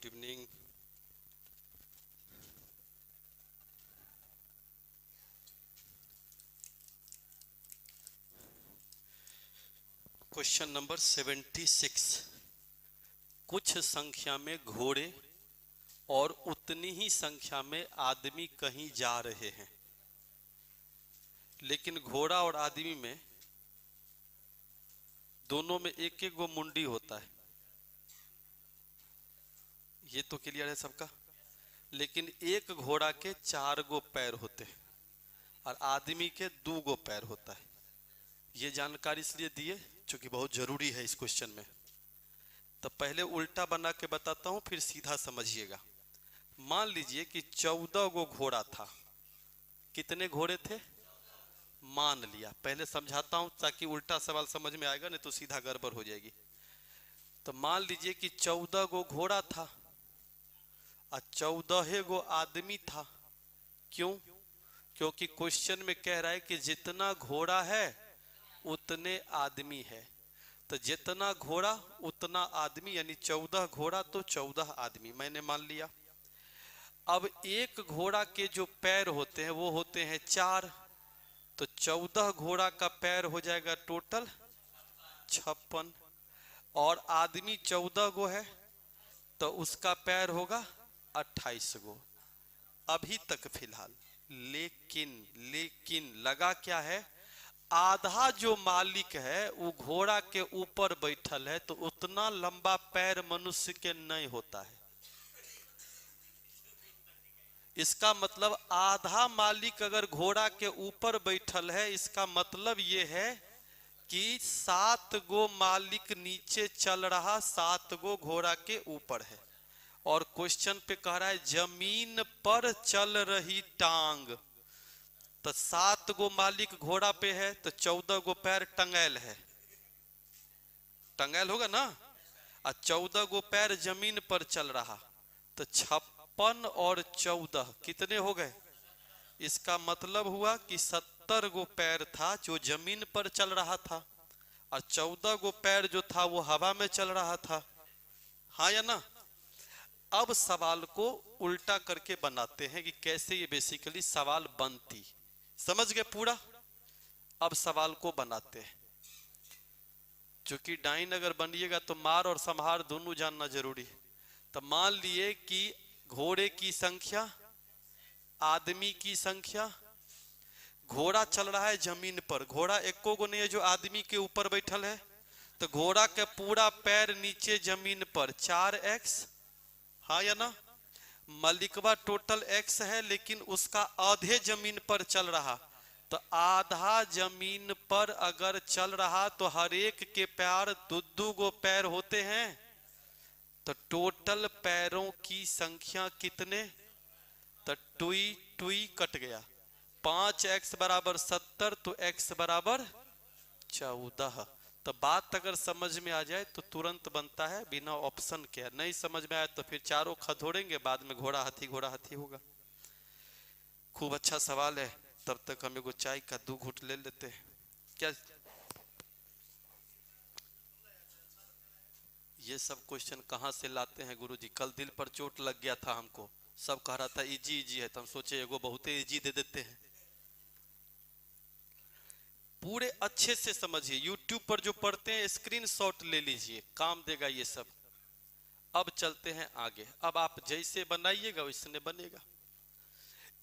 Good evening. Question number 76। कुछ संख्या में घोड़े और उतनी ही संख्या में आदमी कहीं जा रहे हैं, लेकिन घोड़ा और आदमी में दोनों में एक एक गो मुंडी होता है। ये तो क्लियर है सबका। लेकिन एक घोड़ा के 4 गो पैर होते हैं और आदमी के 2 गो पैर होता है। ये जानकारी इसलिए दिए क्योंकि बहुत जरूरी है इस क्वेश्चन में। तो पहले उल्टा बना के बताता हूं, फिर सीधा समझिएगा। मान लीजिए कि 14 गो घोड़ा था। कितने घोड़े थे? मान लिया। पहले समझाता हूं ताकि उल्टा सवाल समझ में आएगा, नहीं तो सीधा गड़बड़ हो जाएगी। तो मान लीजिए कि 14 गो घोड़ा था और 14 गो आदमी था। क्यों? क्योंकि क्वेश्चन में कह रहा है कि जितना घोड़ा है उतने आदमी है। तो जितना घोड़ा उतना आदमी, यानी 14 घोड़ा तो 14 आदमी मैंने मान लिया। अब एक घोड़ा के जो पैर होते हैं वो होते हैं 4, तो 14 घोड़ा का पैर हो जाएगा टोटल 56, और आदमी 14 गो है तो उसका पैर होगा 28 गो अभी तक फिलहाल। लेकिन लगा क्या है, आधा जो मालिक है वो घोड़ा के ऊपर बैठल है, तो उतना लंबा पैर मनुष्य के नहीं होता है। इसका मतलब आधा मालिक अगर घोड़ा के ऊपर बैठल है, इसका मतलब ये है कि 7 गो मालिक नीचे चल रहा, 7 गो घोड़ा के ऊपर है। और क्वेश्चन पे कह रहा है जमीन पर चल रही टांग, तो 7 गो मालिक घोड़ा पे है तो 14 गो पैर टंगैल है, टंगैल होगा ना। और 14 गो पैर जमीन पर चल रहा, तो 56 और 14 कितने हो गए? इसका मतलब हुआ कि 70 गो पैर था जो जमीन पर चल रहा था, और 14 गो पैर जो था वो हवा में चल रहा था। हाँ या ना? अब सवाल को उल्टा करके बनाते हैं कि कैसे ये बेसिकली सवाल बनती। समझ गए पूरा? अब सवाल को बनाते हैं। चूंकि डाइन अगर बनिएगा तो मार और संहार दोनों जानना जरूरी है। तो मान लिए कि घोड़े की संख्या, आदमी की संख्या, घोड़ा चल रहा है जमीन पर, घोड़ा एको गो नहीं है जो आदमी के ऊपर बैठल है, तो घोड़ा के पूरा पैर नीचे जमीन पर 4x। हाँ या ना? मलिकवा टोटल x है, लेकिन उसका आधे जमीन पर चल रहा, तो आधा जमीन पर अगर चल रहा तो हर एक के पैर 2 गो पैर होते हैं, तो टोटल पैरों की संख्या कितने? तो टुई टुई कट गया, 5x बराबर 70, तो x बराबर 14। तो बात अगर समझ में आ जाए तो तुरंत बनता है बिना ऑप्शन के। नहीं समझ में आए तो फिर चारों खदोड़ेंगे, बाद में घोड़ा हाथी होगा। खूब अच्छा सवाल है। तब तक हम एगो चाय का 2 घूंट ले लेते हैं क्या? ये सब क्वेश्चन कहाँ से लाते हैं गुरुजी? कल दिल पर चोट लग गया था हमको, सब कह रहा था इजी इजी है, तो हम सोचे एगो बहुत इजी दे देते हैं। पूरे अच्छे से समझिए। यूट्यूब पर जो पढ़ते हैं स्क्रीनशॉट ले लीजिए, काम देगा ये सब। अब चलते हैं आगे। अब आप जैसे बनाइएगा वैसे बनेगा।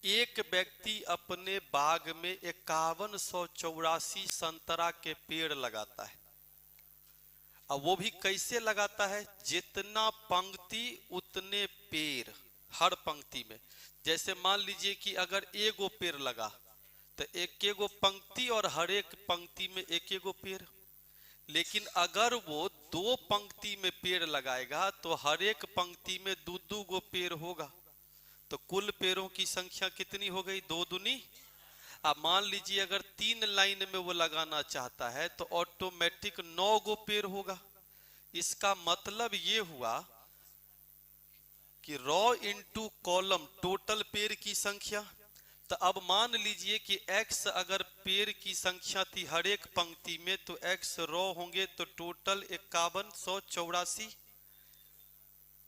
एक व्यक्ति अपने बाग में 5184 संतरा के पेड़ लगाता है। अब वो भी कैसे लगाता है? जितना पंक्ति उतने पेड़ हर पंक्ति में। जैसे मान लीजिए कि अगर एगो पेड़ लगा तो एक एगो पंक्ति और हर एक पंक्ति में एक एगो पेड़। लेकिन अगर वो 2 पंक्ति में पेड़ लगाएगा तो हर एक पंक्ति में 2 गो पेड़ होगा, तो कुल पेड़ों की संख्या कितनी हो गई? 2 दूनी। अब मान लीजिए अगर 3 लाइन में वो लगाना चाहता है तो ऑटोमेटिक 9 गो पेड़ होगा। इसका मतलब ये हुआ कि रो इंटू कॉलम टोटल पेड़ की संख्या। तो अब मान लीजिए कि x अगर पेड़ की संख्या थी हर एक पंक्ति में, तो x रो होंगे, तो टोटल 5184।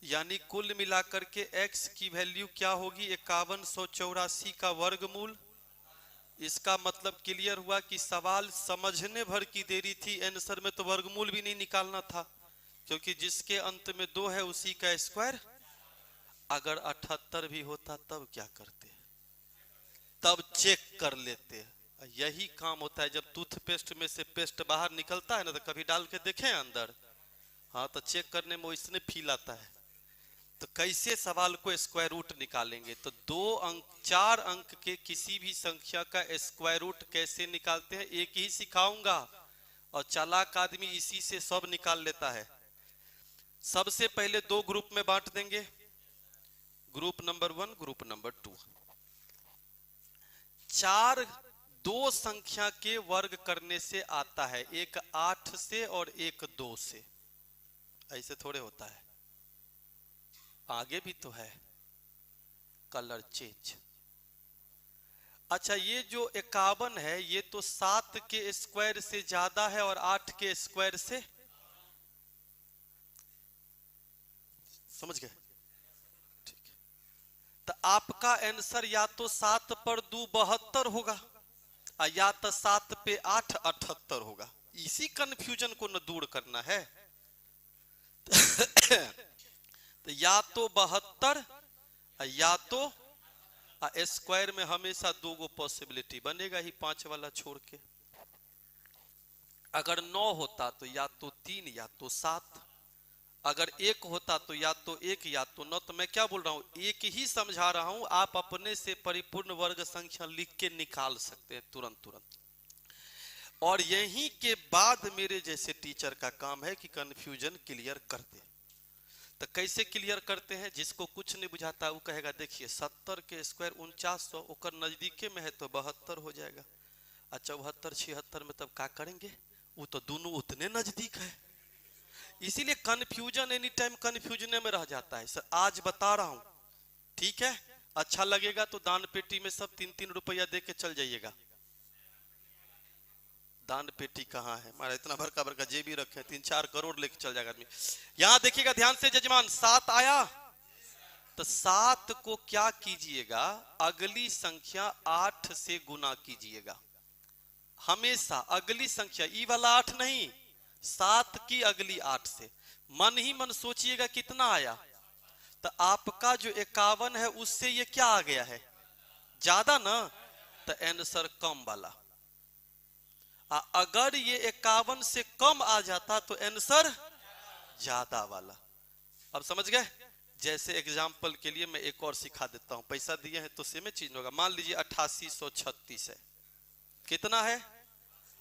यानी कुल मिलाकर के x की वैल्यू क्या होगी 5184 का वर्गमूल। इसका मतलब क्लियर हुआ कि सवाल समझने भर की देरी थी, आंसर में तो वर्गमूल भी नहीं निकालना था, क्योंकि जिसके अंत में 2 है उसी का स्क्वायर। अगर 78 भी होता तब क्या करते, तब चेक कर लेते। यही काम होता है जब टूथपेस्ट में से पेस्ट बाहर निकलता है ना, तो कभी डाल के देखें अंदर, हाँ तो चेक करने में इसने फील आता है। तो कैसे सवाल को स्क्वायर रूट निकालेंगे, तो 4 अंक के किसी भी संख्या का स्क्वायर रूट कैसे निकालते हैं एक ही सिखाऊंगा, और चालाक आदमी इसी से सब निकाल लेता है। सबसे पहले 2 ग्रुप में बांट देंगे, ग्रुप नंबर 1, ग्रुप नंबर 2। 4 2 संख्या के वर्ग करने से आता है, एक 8 से और एक 2 से। ऐसे थोड़े होता है, आगे भी तो है। Colour change. अच्छा, ये जो 51 है ये तो 7 के स्क्वायर से ज्यादा है और 8 के स्क्वायर से, समझ गए? ठीक है, तो आपका आंसर या तो 7 पर 2 72 होगा, या तो 7 पे 8 78 होगा। इसी कंफ्यूजन को न दूर करना है। तो या तो 72 या तो स्क्वायर में हमेशा 2 गो पॉसिबिलिटी बनेगा ही, 5 वाला छोड़ के। अगर 9 होता तो या तो 3 या तो 7, अगर 1 होता तो या तो 1 या तो 9। तो मैं क्या बोल रहा हूं, एक ही समझा रहा हूं, आप अपने से परिपूर्ण वर्ग संख्या लिख के निकाल सकते हैं तुरंत। और यहीं के बाद मेरे जैसे टीचर का काम है कि कंफ्यूजन क्लियर कर दे। तो कैसे क्लियर करते हैं, जिसको कुछ नहीं बुझाता वो कहेगा देखिए 70 के स्क्वायर 4900 ओकर नजदीके में है तो 72 हो जाएगा। अच्छा 74 76 में तब क्या करेंगे, वो तो दोनों उतने नजदीक है। इसीलिए कंफ्यूजन एनी टाइम कंफ्यूजन में रह जाता है। सर आज बता रहा हूं, ठीक है, अच्छा लगेगा तो दान पेटी में सब 3-3 रुपया दे के चल जाइएगा। दान पेटी कहाँ है हमारा, इतना भरका भरका जेबी रखे, 3-4 करोड़ लेके चल जाएगा आदमी। यहां देखिएगा ध्यान से जजमान, 7 आया तो 7 को क्या कीजिएगा, अगली संख्या 8 से गुना कीजिएगा। हमेशा अगली संख्या, ई वाला 8 नहीं, 7 की अगली 8 से। मन ही मन सोचिएगा कितना आया, तो आपका जो 51 है उससे ये क्या आ गया है, ज्यादा ना, तो आंसर कम वाला। अगर ये 51 से कम आ जाता तो आंसर ज्यादा वाला। अब समझ गए? जैसे एग्जाम्पल के लिए मैं एक और सिखा देता हूं, पैसा दिए हैं तो सेम चीज होगा। मान लीजिए 8836 है, कितना है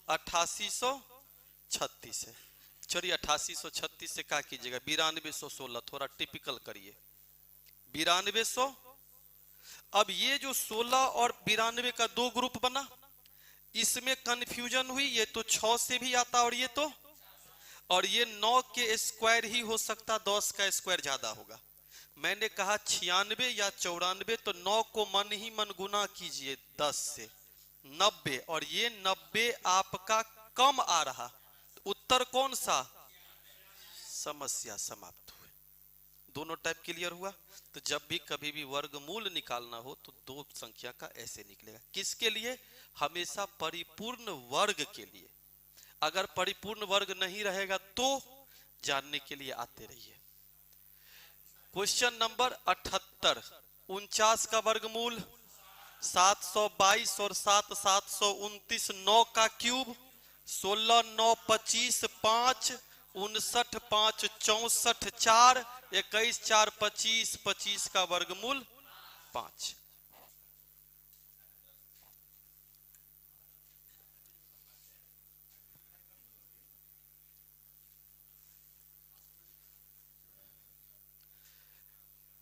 8836 है। चलिए 8836 से क्या कीजिएगा, 9216, थोड़ा टिपिकल करिए 9200। अब ये जो 16 और 92 का 2 ग्रुप बना, इसमें कंफ्यूजन हुई, ये तो 6 से भी आता और ये तो, और ये 9 के स्क्वायर ही हो सकता, 10 का स्क्वायर ज्यादा होगा। मैंने कहा 96 या 94, तो 9 को मन ही मन गुना कीजिए 10 से, 90, और ये 90 आपका कम आ रहा, उत्तर कौन सा, समस्या समाप्त हुई। दोनों टाइप क्लियर हुआ। तो जब भी कभी भी वर्गमूल निकालना हो तो 2 संख्या का ऐसे निकलेगा। किसके लिए, हमेशा परिपूर्ण वर्ग के लिए। अगर परिपूर्ण वर्ग नहीं रहेगा तो जानने के लिए आते रहिए। क्वेश्चन नंबर 78, 49 का वर्गमूल 722 और 7 729, 9 का क्यूब 16 9 25 5 59 5 64 4 21 4 25, 25 का वर्गमूल 5।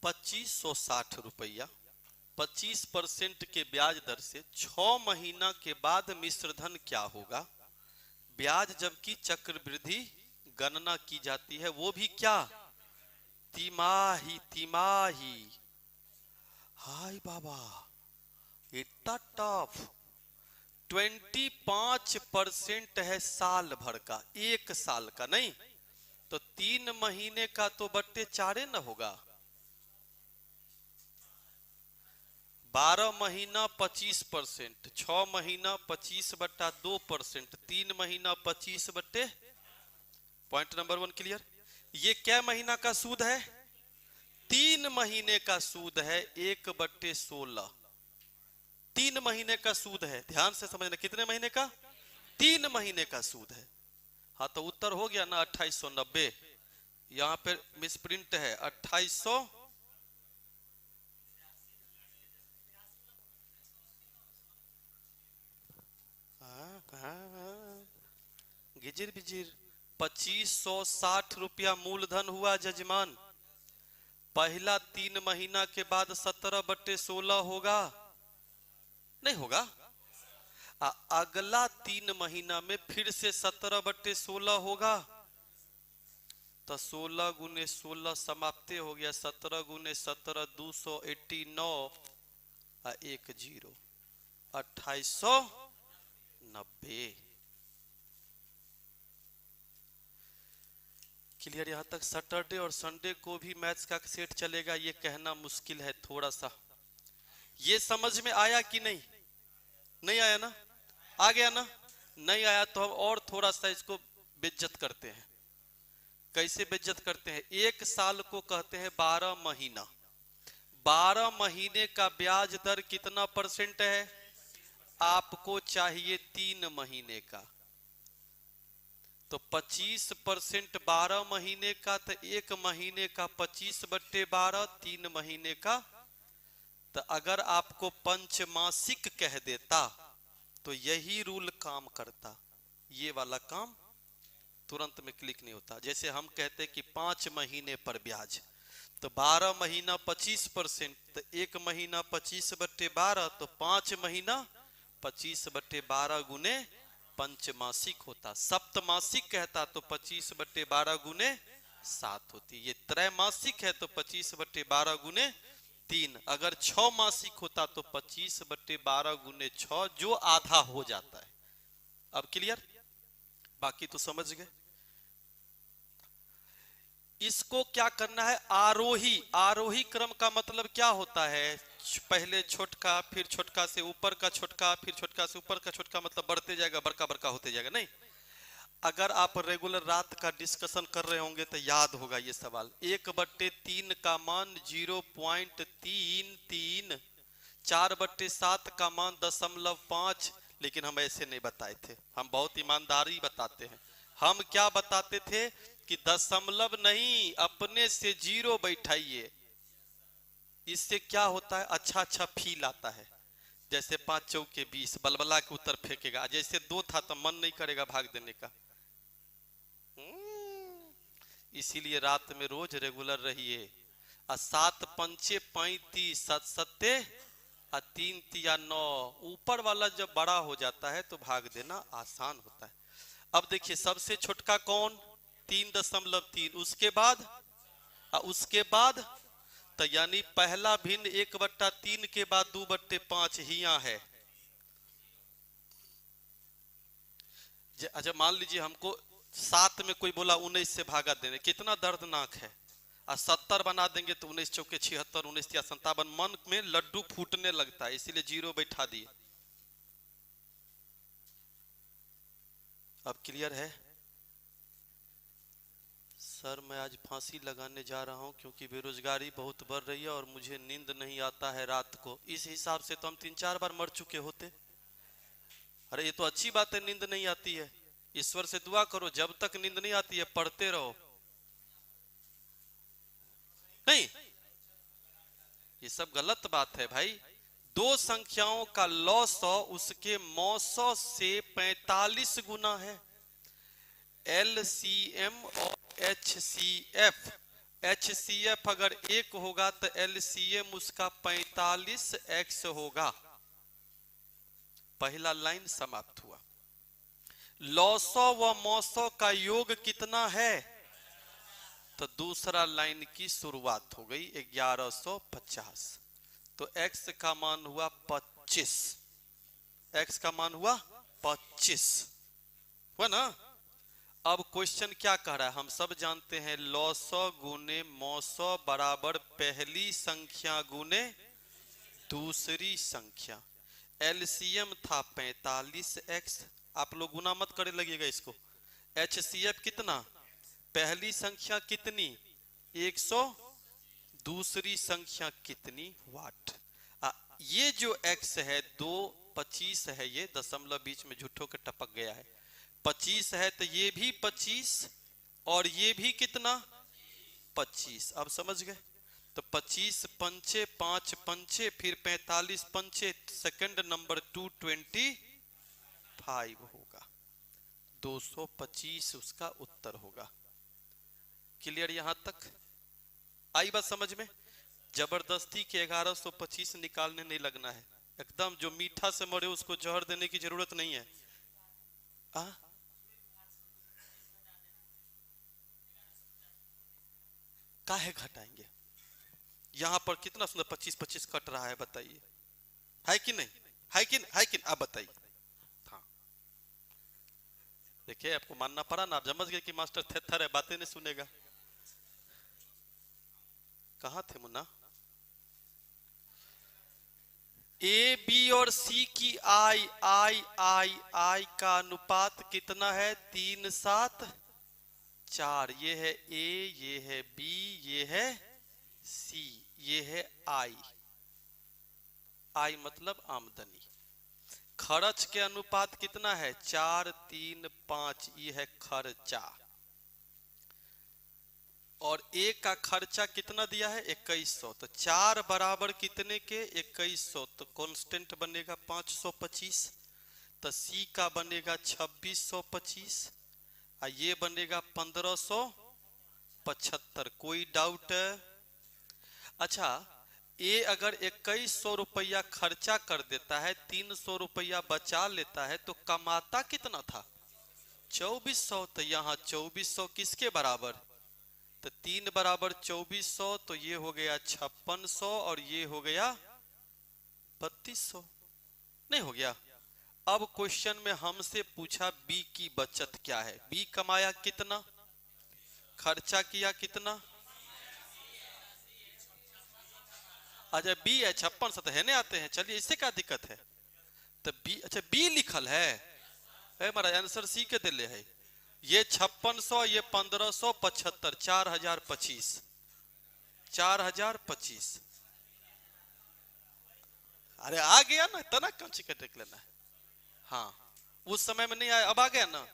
₹2560, 25% के ब्याज दर से 6 महीना के बाद मिश्र धन क्या होगा। ब्याज जबकि चक्रवृद्धि गणना की जाती है, वो भी क्या, तिमाही। हाय बाबा इतना टफ। 25% है साल भर का, 1 साल का नहीं, तो 3 महीने का तो बट्टे 4 न होगा। 12 महीना 25%, 6 महीना 25/2%, 3 महीना 25/। Point number 1 clear. ये क्या महीना का सूद है? 3 महीने का सूद है, 1/16। 3 महीने का सूद है, ध्यान से समझना। कितने महीने का? 3 महीने का सूद है। हाँ तो उत्तर हो गया ना 2890। यहां पे मिसप्रिंट है 2800। गिजिर बिजिर। 2560 रुपया मूलधन हुआ जजमान। पहला 3 महीना के बाद 17/16 होगा, नहीं होगा? अगला 3 महीना में फिर से 17/16 होगा। तो 16 × 16 समाप्ति हो गया। 17 × 17 289 1 0 2890। क्लियर? यहां तक सैटरडे और संडे को भी मैथ्स का सेट चलेगा, ये कहना मुश्किल है थोड़ा सा। ये समझ में आया कि नहीं? नहीं आया ना? आ गया ना? नहीं आया तो हम और थोड़ा सा इसको बेइज्जत करते हैं। कैसे बेइज्जत करते हैं? एक साल को कहते हैं 12 महीना। 12 महीने का ब्याज दर कितना % है? आपको चाहिए 3 महीने का, तो 25% 12 महीने का, तो 1 महीने का 25/12, 3 महीने का। तो अगर आपको पंचमासिक कह देता तो यही रूल काम करता, ये वाला काम तुरंत में क्लिक नहीं होता। जैसे हम कहते कि 5 महीने पर ब्याज, तो 12 महीना 25%, तो 1 महीना 25/12, तो 5 महीना 25/12 गुने पंचमासिक होता। सप्तमासिक कहता तो 25/12 गुने 7 होती। ये त्रैमासिक है तो 25/12 गुने 3। अगर 6 मासिक होता तो 25/12 गुने 6, जो आधा हो जाता है। अब क्लियर? बाकी तो समझ गए। इसको क्या करना है? आरोही। आरोही क्रम का मतलब क्या होता है? पहले छोटका, फिर छोटका से ऊपर का छोटका, फिर छोटका से ऊपर का छोटका, मतलब बढ़ते जाएगा, बड़का बड़का होते जाएगा। नहीं, अगर आप रेगुलर रात का डिस्कशन कर रहे होंगे तो याद होगा ये सवाल। 1/3 का मान 0.33, 4/7 का मान 0.5। लेकिन हम ऐसे नहीं बताए थे, हम बहुत ईमानदारी बताते हैं। हम क्या बताते थे कि दशमलव नहीं, अपने से 0 बैठाइए। इससे क्या होता है? अच्छा फील आता है। जैसे 5 चौके 20, बलबला के उत्तर फेंकेगा। जैसे 2 था तो मन नहीं करेगा भाग देने का। इसीलिए रात में रोज रेगुलर रहिए। 7 पंचे 35, 7 सत्ते 3 तिया 9। ऊपर वाला जब बड़ा हो जाता है तो भाग देना आसान होता है। अब देखिए सबसे छोटका कौन? 3.3। उसके बाद तो यानी पहला भिन्न 1/3 के बाद 2/5 हिया है। अच्छा मान लीजिए हमको 7 में कोई बोला 19 से भागा देने, कितना दर्दनाक है। 70 बना देंगे तो 19 चौके 76, 19 या 57, मन में लड्डू फूटने लगता है, इसीलिए 0 बैठा दिए। अब क्लियर है? सर मैं आज फांसी लगाने जा रहा हूं क्योंकि बेरोजगारी बहुत बढ़ रही है और मुझे नींद नहीं आता है रात को। इस हिसाब से तो हम 3-4 बार मर चुके होते। अरे ये तो अच्छी बात है, नींद नहीं आती है। ईश्वर से दुआ करो जब तक नींद नहीं आती है पढ़ते रहो। नहीं, ये सब गलत बात है भाई। दो संख्याओं का लॉ 100 उसके 900 से 45 गुना है। LCM और HCF। HCF अगर 1 होगा तो LCM उसका 45x होगा। पहला लाइन समाप्त हुआ। लॉसो व मौसो का योग कितना है? तो दूसरा लाइन की शुरुआत हो गई 1150। तो x का मान हुआ 25। x का मान हुआ 25 हुआ ना। अब क्वेश्चन क्या कह रहा है, हम सब जानते हैं लॉसौ गुने मौसौ बराबर पहली संख्या गुने दूसरी संख्या। एलसीएम था 45x, आप लोग गुना मत करे लगिएगा इसको। एचसीएफ कितना, पहली संख्या कितनी 100, दूसरी संख्या कितनी वाट। ये जो x है 225 है, ये दशमलव बीच में झूठों के टपक गया है, 25 है तो ये भी 25 और ये भी कितना 25। अब समझ गए, तो 25 पंचे 5 पंचे फिर 45 पंचे, सेकंड नंबर 225 होगा, 225 उसका उत्तर होगा। क्लियर, यहां तक आई बात समझ में। जबरदस्ती के 1125 निकालने नहीं लगना है, एकदम जो मीठा से मरे उसको जहर देने की जरूरत नहीं है। काहे घटाएंगे, यहां पर कितना सुंदर 25-25 कट रहा है, बताइए है कि नहीं, है कि नहीं, आप बताइए। हाँ देखिए, आपको मानना पड़ा ना, आप समझ गए कि मास्टर थेथर है, बातें नहीं सुनेगा। कहां थे मुन्ना, ए बी और सी की आई आई आई आई का अनुपात कितना है 3-7-4। ये है ए, ये है बी, ये है सी, ये है आई। आई मतलब आमदनी। खर्च के अनुपात कितना है 4-3-5, ये है खर्चा। और एक का खर्चा कितना दिया है 2100, तो 4 बराबर कितने के 2100, तो कांस्टेंट बनेगा 525। तो सी का बनेगा 2625 और ये बनेगा 1575। कोई डाउट? अच्छा, ए अगर 2100 रुपया खर्चा कर देता है, 300 रुपया बचा लेता है, तो कमाता कितना था 2400। तो यहाँ 2400 किसके बराबर, तो 3 बराबर 2400, तो ये हो गया 5600 और ये हो गया 3200। नहीं हो गया। अब क्वेश्चन में हमसे पूछा बी की बचत क्या है। बी कमाया कितना, खर्चा किया कितना। अच्छा बी है 5600 तो है नहीं आते हैं, चलिए इससे क्या दिक्कत है। तो बी, अच्छा बी लिखल है हमारा आंसर सी के दिले है। ये 5600, ये 1575, 4025, 4025। अरे आ गया ना, तना कौन सी टेक लेना है। हाँ उस समय में नहीं आया, अब आ गया ना,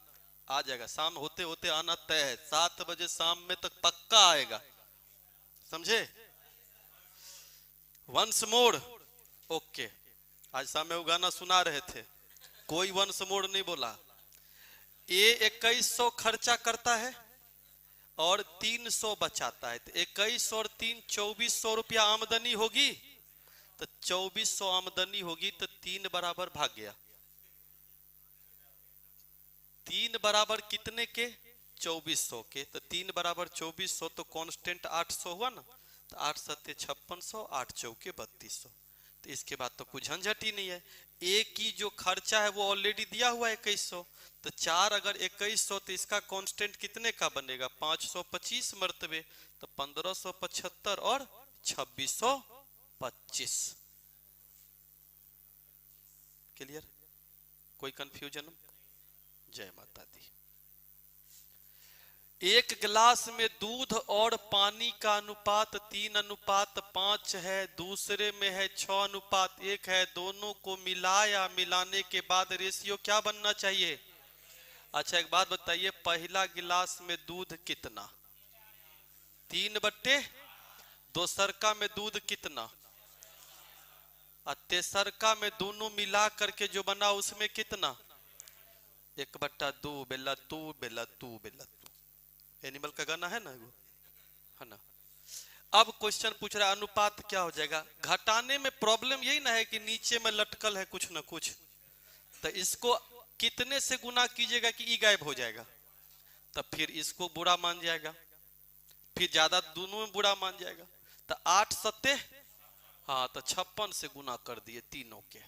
आ जाएगा। शाम होते होते आना तय है, 7 बजे शाम में तक पक्का आएगा, समझे। Once more okay. आज शाम में वो गाना सुना रहे थे, कोई वंस मोर नहीं बोला। ये 2100 खर्चा करता है और 300 बचाता है, तो 2100 और 3 2400 रुपया आमदनी होगी। तो 2400 आमदनी होगी, तो 3 बराबर भाग गया। 3 बराबर कितने के 2400 के, तो 3 बराबर 2400, तो कांस्टेंट 800 हुआ ना। तो 8 7 5600, 8 चौके 3200। तो इसके बाद तो कुछ झंझट ही नहीं है। ए की जो खर्चा है वो ऑलरेडी दिया हुआ है 2100, तो 4 अगर 2100, तो इसका कांस्टेंट कितने का बनेगा 525 मर्तबे, तो 1575 और 2625। क्लियर, कोई कंफ्यूजन? जय माता दी। एक गिलास में दूध और पानी का अनुपात 3:5 है, दूसरे में है 6:1 है, दोनों को मिलाया, मिलाने के बाद रेशियो क्या बनना चाहिए। अच्छा एक बात बताइए, पहला गिलास में दूध कितना 3/, दोसरका में दूध कितना, और तेसरका में दोनों मिला करके जो बना उसमें कितना 1/2 बेला तू बेला तू बेला तू। एनिमल का गाना है ना वो, है ना। अब क्वेश्चन पूछ रहा है अनुपात क्या हो जाएगा। घटाने में प्रॉब्लम यही ना है कि नीचे में लटकल है कुछ ना कुछ, तो इसको कितने से गुना कीजिएगा कि ई गायब हो जाएगा, तो फिर इसको बुरा मान जाएगा, फिर ज्यादा दोनों में बुरा मान जाएगा। तो 8 7, हाँ तो 56 से गुना कर दिए तीनों के।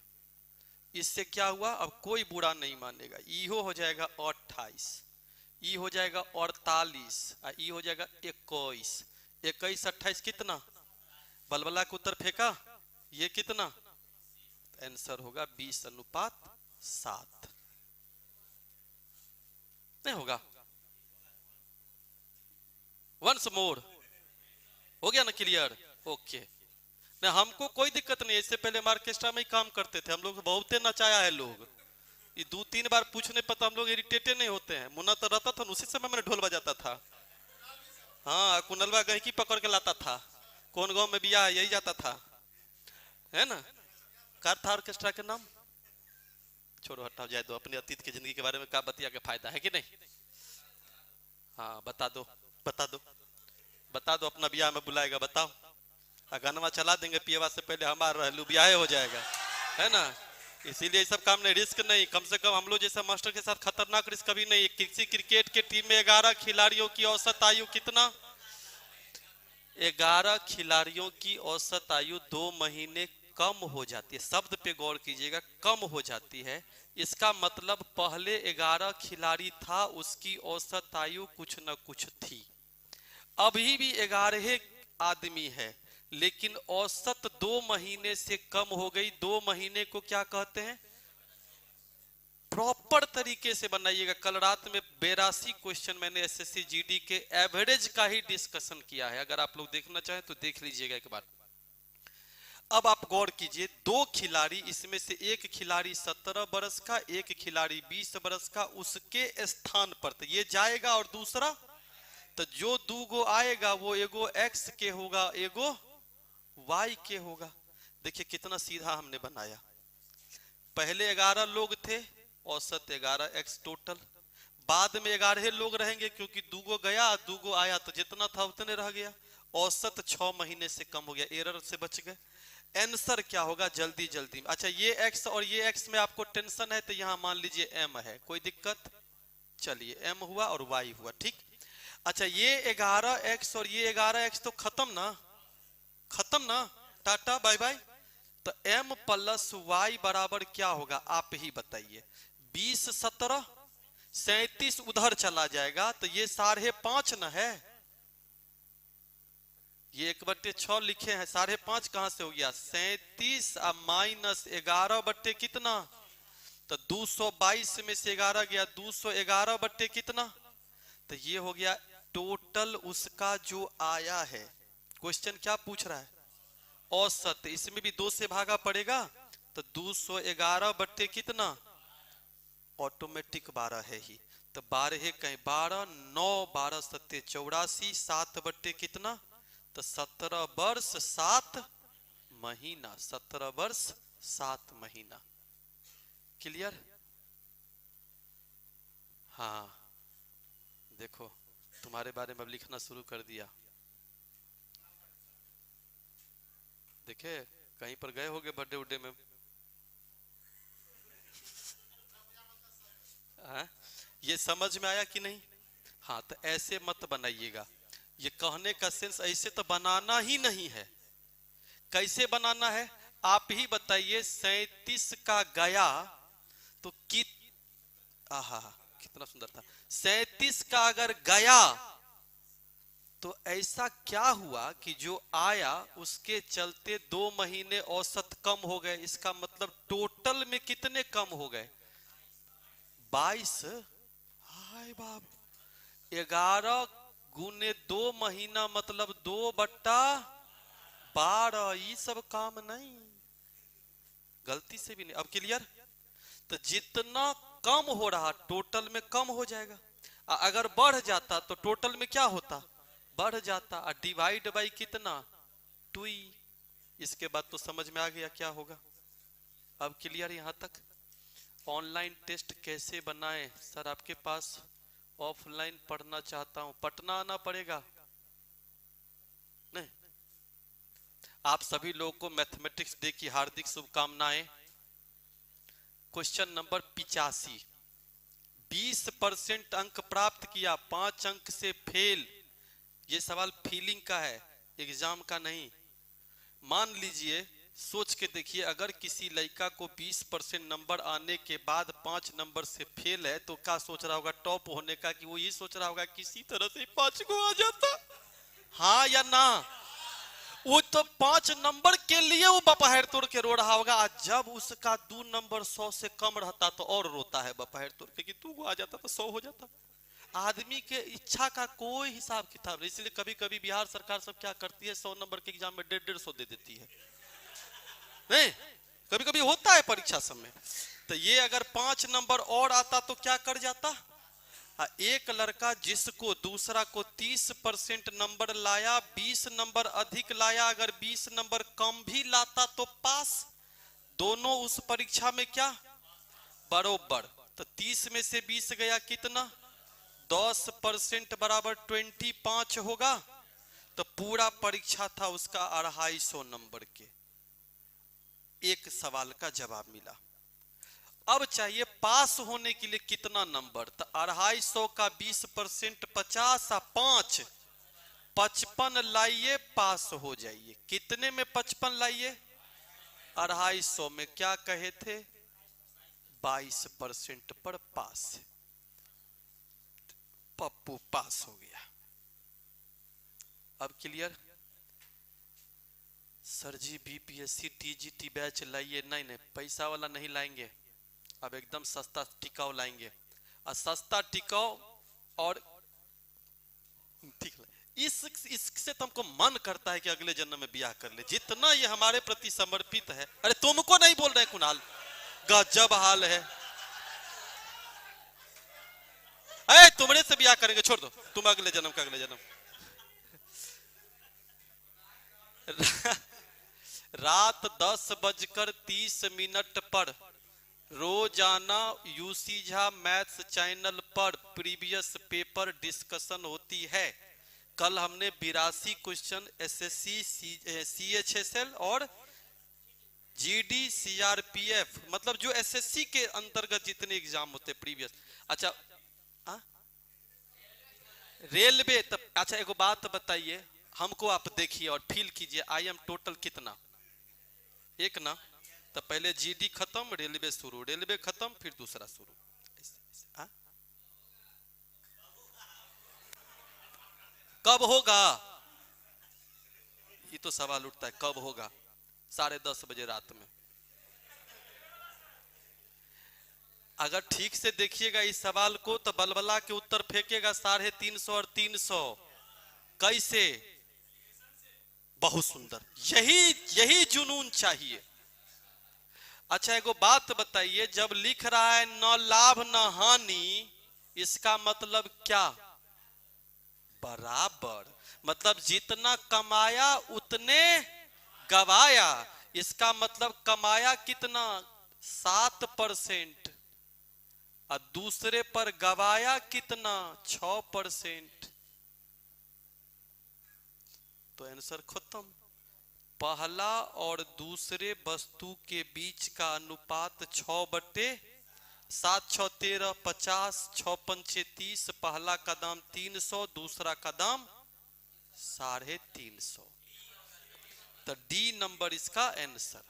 इससे क्या हुआ, अब कोई बुरा नहीं मानेगा, इहो हो जाएगा 28, ई हो जाएगा 48 और ई हो जाएगा 21। 21 28 कितना, बलबला के उत्तर फेंका, ये कितना, आंसर होगा 20:7। नहीं होगा, वंस मोर, हो गया ना क्लियर? ओके ना, हमको कोई दिक्कत नहीं। इससे पहले हम ऑर्केस्ट्रा में ही काम करते थे, हम लोग बहुते नचाया है लोग। ये 2-3 बार पूछने पर तो हम लोग इरिटेटेड नहीं होते हैं। मुन्ना तो रहता था, उसी समय मैंने ढोल बजाता था। हाँ, कुनलवा गहकी पकड़ के लाता था, कौन गांव में बिया यही जाता था, है ना। कार था ऑर्केस्ट्रा के नाम, छोड़ो हटाओ जाए दो। अपने अतीत की जिंदगी के बारे में क्या बतिया के फायदा है कि नहीं। हाँ बता दो, बता दो, बता दो, अपना बियाह में बुलाएगा बताओ, गानवा चला देंगे पिएवा से पहले, हमारा रहलू ब्याह हो जाएगा, है ना। इसीलिए सब काम नहीं, रिस्क नहीं। कम से कम हम लोग जैसे मास्टर के साथ खतरनाक रिस्क कभी नहीं। किसी क्रिकेट के टीम में 11 खिलाड़ियों की औसत आयु कितना, 11 खिलाड़ियों की औसत आयु 2 महीने कम हो जाती है। शब्द पे गौर कीजिएगा, कम हो जाती है। इसका मतलब पहले 11 खिलाड़ी था, उसकी औसत आयु कुछ न कुछ थी। अभी भी 11 आदमी है, लेकिन औसत 2 महीने से कम हो गई। 2 महीने को क्या कहते हैं, प्रॉपर तरीके से बनाइएगा। कल रात में 82 क्वेश्चन मैंने एसएससी जीडी के एवरेज का ही डिस्कशन किया है, अगर आप लोग देखना चाहें तो देख लीजिएगा एक बार। अब आप गौर कीजिए, 2 खिलाड़ी, इसमें से एक खिलाड़ी 17 बरस का, एक खिलाड़ी 20 बरस का, उसके स्थान पर तो ये जाएगा और दूसरा, तो जो 2 गो आएगा वो एगो एक्स के होगा, एगो वाई के होगा। देखिए कितना सीधा हमने बनाया। पहले 11 लोग थे, औसत 11 एक्स टोटल। बाद में 11 लोग रहेंगे, क्योंकि 2 गो गया 2 गो आया, तो जितना था उतने रह गया। औसत 6 महीने से कम हो गया, एरर से बच गए। आंसर क्या होगा, जल्दी जल्दी। अच्छा, ये एक्स और ये एक्स में आपको टेंशन है, तो यहां मान लीजिए एम है, कोई दिक्कत, चलिए एम हुआ और वाई हुआ, ठीक। अच्छा, ये 11 एक्स और ये 11 एक्स तो खत्म ना, खत्म ना, टाटा बाय बाय। तो m प्लस वाई बराबर क्या होगा, आप ही बताइए। 20 17 37 उधर चला जाएगा, तो ये 5.5 न है। ये 1/6 लिखे हैं, 5.5 कहां से हो गया, 37 माइनस 11 बट्टे कितना, तो 222 में से 11 गया, 211 बट्टे कितना, तो ये हो गया टोटल उसका जो आया है। क्वेश्चन क्या पूछ रहा है, औसत। इसमें भी 2 से भागा पड़ेगा, तो 211 बट्टे कितना, ऑटोमेटिक 12 है ही, तो 12 कहीं 12, 9 12 7 84, 7 बट्टे कितना, तो 17 वर्ष 7 महीना, 17 वर्ष 7 महीना। क्लियर? हाँ देखो, तुम्हारे बारे में अब लिखना शुरू कर दिया। देखे कहीं पर गए होगे बर्थडे उड्डे में, हाँ? ये समझ में आया कि नहीं? हाँ, तो ऐसे मत बनाइएगा। ये कहने का सेंस ऐसे तो बनाना ही नहीं है। कैसे बनाना है आप ही बताइए। 37 का गया तो आहा कितना सुंदर था। 37 का अगर गया तो ऐसा क्या हुआ कि जो आया उसके चलते 2 महीने औसत कम हो गए। इसका मतलब टोटल में कितने कम हो गए, 22। हाय बाप, 11 गुने 2 महीना मतलब 2/12। ये सब काम नहीं, गलती से भी नहीं। अब क्लियर? तो जितना कम हो रहा टोटल में कम हो जाएगा। अगर बढ़ जाता तो टोटल में क्या होता, बढ़ जाता। और डिवाइड बाई कितना, 2। इसके बाद तो समझ में आ गया क्या होगा। अब क्लियर यहां तक? ऑनलाइन टेस्ट कैसे बनाएं सर, आपके पास ऑफलाइन पढ़ना चाहता हूं, पटना आना पड़ेगा नहीं। आप सभी लोगों को मैथमेटिक्स डे की हार्दिक शुभकामनाएं। क्वेश्चन नंबर 85, 20% अंक प्राप्त किया, 5 अंक से फेल। ये सवाल फीलिंग का है, एग्जाम का नहीं। मान लीजिए सोच के देखिए, अगर किसी लड़का को 20% नंबर आने के बाद 5 नंबर से फेल है तो क्या सोच रहा होगा टॉप होने का, कि वो ये सोच रहा होगा किसी तरह से 5 को आ जाता। हाँ या ना? वो तो 5 नंबर के लिए वो बपहर तोड़ के रो रहा होगा। आज जब उसका 2 नंबर 100 से कम रहता तो और रोता है बपहर तोड़ के कि तू आ जाता तो 100 हो जाता। आदमी के इच्छा का कोई हिसाब किताब नहीं। इसलिए कभी कभी बिहार सरकार सब क्या करती है, 100 नंबर के एग्जाम में 150-150 दे देती है। नहीं, कभी कभी होता है परीक्षा समय। तो ये अगर 5 नंबर और आता तो क्या कर जाता। एक लड़का जिसको दूसरा को 30% नंबर लाया, 20 नंबर अधिक लाया, अगर 20 नंबर कम भी लाता तो पास। दोनों उस परीक्षा में क्या बरोबर। तो 30 में से 20 गया कितना, 10% बराबर 25 होगा। तो पूरा परीक्षा था उसका 250 नंबर के। एक सवाल का जवाब मिला। अब चाहिए पास होने के लिए कितना नंबर, तो 250 का 20% 50 और 5 55 लाइए, पास हो जाइए। कितने में 55 लाइए, 250 में क्या कहे थे 22% पर पास। पप्पू पास हो गया। अब क्लियर। सर जी बीपीएससी टीजीटी बैच लाइए। नहीं नहीं, पैसा वाला नहीं लाएंगे, अब एकदम सस्ता टिकाऊ लाएंगे। और सस्ता टिकाऊ और ठीक है। इससे तो हमको मन करता है कि अगले जन्म में ब्याह कर ले, जितना ये हमारे प्रति समर्पित है। अरे तुमको नहीं बोल रहे कुणाल, गजब हाल है। अरे तुम्हारे से ब्याह करेंगे, छोड़ दो तुम अगले जन्म का अगले जन्म। रात 10:30 पर रोजाना यूसी झा मैथ्स चैनल पर प्रीवियस पेपर डिस्कशन होती है। कल हमने 82 क्वेश्चन एसएससी सीएचएसएल और जीडी सीआरपीएफ, मतलब जो एसएससी के अंतर्गत जितने एग्जाम होते प्रीवियस। अच्छा रेलवे। तब अच्छा एक बात बताइए हमको, आप देखिए और फील कीजिए, आईएम टोटल कितना, एक ना। तो पहले जीडी खत्म, रेलवे शुरू, रेलवे खत्म, फिर दूसरा शुरू। कब होगा, ये तो सवाल उठता है, कब होगा। 10:30 बजे रात में। अगर ठीक से देखिएगा इस सवाल को तो बलबला के उत्तर फेंकेगा 350 और 300। कैसे, बहुत सुंदर, यही जुनून चाहिए। अच्छा एगो बात बताइए, जब लिख रहा है न लाभ न हानि, इसका मतलब क्या, बराबर। मतलब जितना कमाया उतने गवाया। इसका मतलब कमाया कितना 7% और दूसरे पर गवाया कितना 6%। तो आंसर खत्म। पहला और दूसरे वस्तु के बीच का अनुपात 6/7, 6 13 50, 6 5 30। पहला का दाम 300, दूसरा का दाम 350। तो डी नंबर इसका आंसर।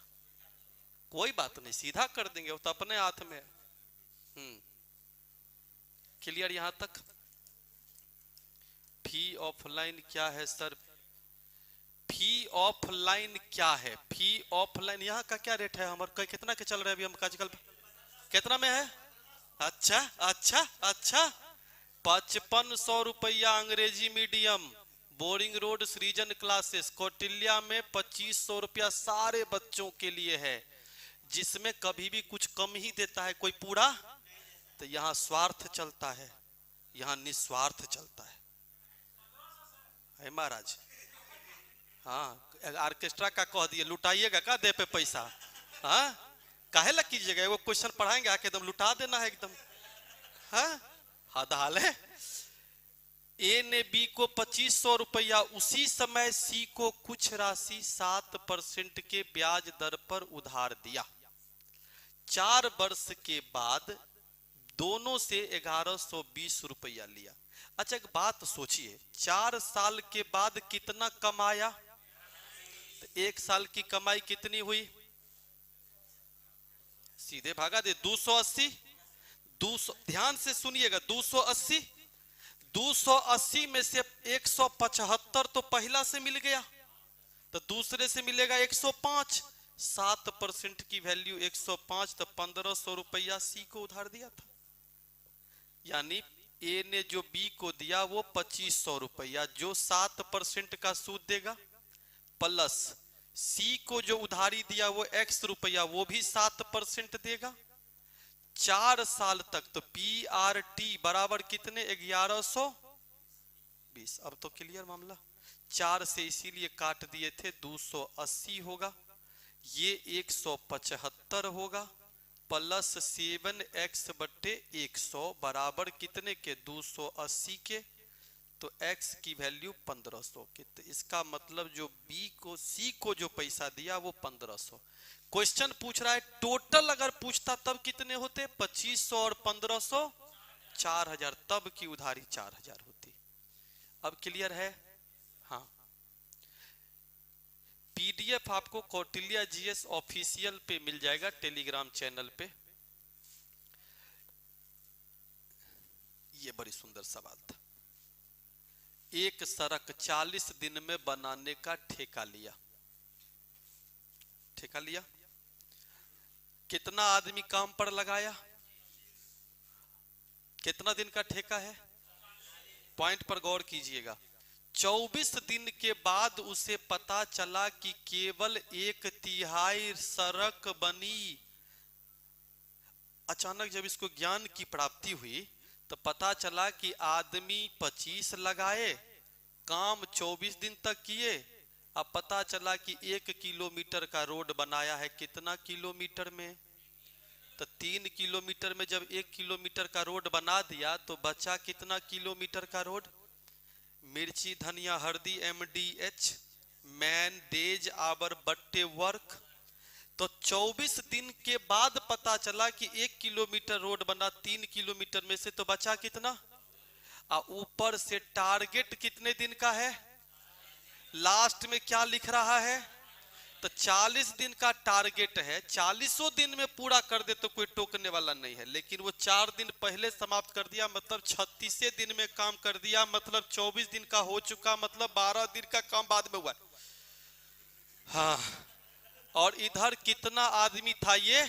कोई बात नहीं, सीधा कर देंगे, वो तो अपने हाथ में। क्लियर यहां तक। फी ऑफलाइन क्या है सर, फी ऑफलाइन क्या है, फी ऑफलाइन यहाँ का क्या रेट है, हमारे कितना के चल रहे हैं अभी हम आजकल, कितना में है। अच्छा अच्छा अच्छा, 5500 रुपया अंग्रेजी मीडियम, बोरिंग रोड सृजन क्लासेस कौटिल्या में 2500 रुपया सारे बच्चों के लिए है, जिसमें कभी भी कुछ कम ही देता है कोई पूरा। तो यहाँ स्वार्थ चलता है, यहाँ निस्वार्थ चलता है महाराज। हाँ ऑर्केस्ट्रा का कह दिए, लुटाइएगा का दे पे पैसा। हाँ काहे लग कीजिएगा, वो क्वेश्चन पढ़ाएंगे आके एकदम लुटा देना है एकदम। हाँ हद हाल है। ए ने बी को 2500 रुपया, उसी समय सी को कुछ राशि 7% के ब्याज दर पर उधार दिया। 4 वर्ष के बाद दोनों से 1120 रुपया लिया। अच्छा एक बात सोचिए, 4 साल के बाद कितना कमाया, तो एक साल की कमाई कितनी हुई? सीधे भागा दे 280। 200 ध्यान से सुनिएगा, 280, 280 में से 175 तो पहला से मिल गया, तो दूसरे से मिलेगा 105। 7% की वैल्यू 105, तो 1500 रुपया सी को उधार दिया था। यानी ए ने जो बी को दिया वो 2500 रुपया, जो 7% का सूद देगा, प्लस सी को जो उधारी दिया वो x रुपया, वो भी 7% देगा। 4 साल तक, तो PRT बराबर कितने? 1120। अब तो क्लियर मामला। 4 से इसीलिए काट दिए थे, 280 होगा, ये 175 होगा, प्लस 7x बट्टे 100 बराबर कितने के? 280 के। तो x की वैल्यू 1500 की। तो इसका मतलब जो b को c को जो पैसा दिया वो 1500। क्वेश्चन पूछ रहा है टोटल, अगर पूछता तब कितने होते? 2500 और 1500 4000, तब की उधारी 4000 होती। अब क्लियर है? हाँ। पीडीएफ आपको कौटिल्य जीएस ऑफिशियल पे मिल जाएगा, टेलीग्राम चैनल पे। ये बड़ी सुंदर सवाल था। एक सड़क 40 दिन में बनाने का ठेका लिया। ठेका लिया, कितना आदमी काम पर लगाया? कितना दिन का ठेका है? पॉइंट पर गौर कीजिएगा। 24 दिन के बाद उसे पता चला कि केवल 1/3 सड़क बनी। अचानक जब इसको ज्ञान की प्राप्ति हुई तो पता चला कि आदमी 25 लगाए, काम 24 दिन तक किए। अब पता चला कि 1 किलोमीटर का रोड बनाया है, कितना किलोमीटर में? तो 3 किलोमीटर में जब 1 किलोमीटर का रोड बना दिया तो बचा कितना किलोमीटर का रोड? मिर्ची, धनिया, हल्दी, MDH, मैन, डेज, आवर, बट्टे, वर्क। तो 24 दिन के बाद पता चला कि 1 किलोमीटर रोड बना 3 किलोमीटर में से, तो बचा कितना? ऊपर से टारगेट कितने दिन का है? लास्ट में क्या लिख रहा है? तो 40 दिन का टारगेट है, 40 दिन में पूरा कर दे तो कोई टोकने वाला नहीं है, लेकिन वो 4 दिन पहले समाप्त कर दिया, मतलब 36 दिन में काम कर दिया, मतलब 24 दिन का हो चुका, मतलब 12 दिन का काम बाद में हुआ। हाँ, और इधर कितना आदमी था? ये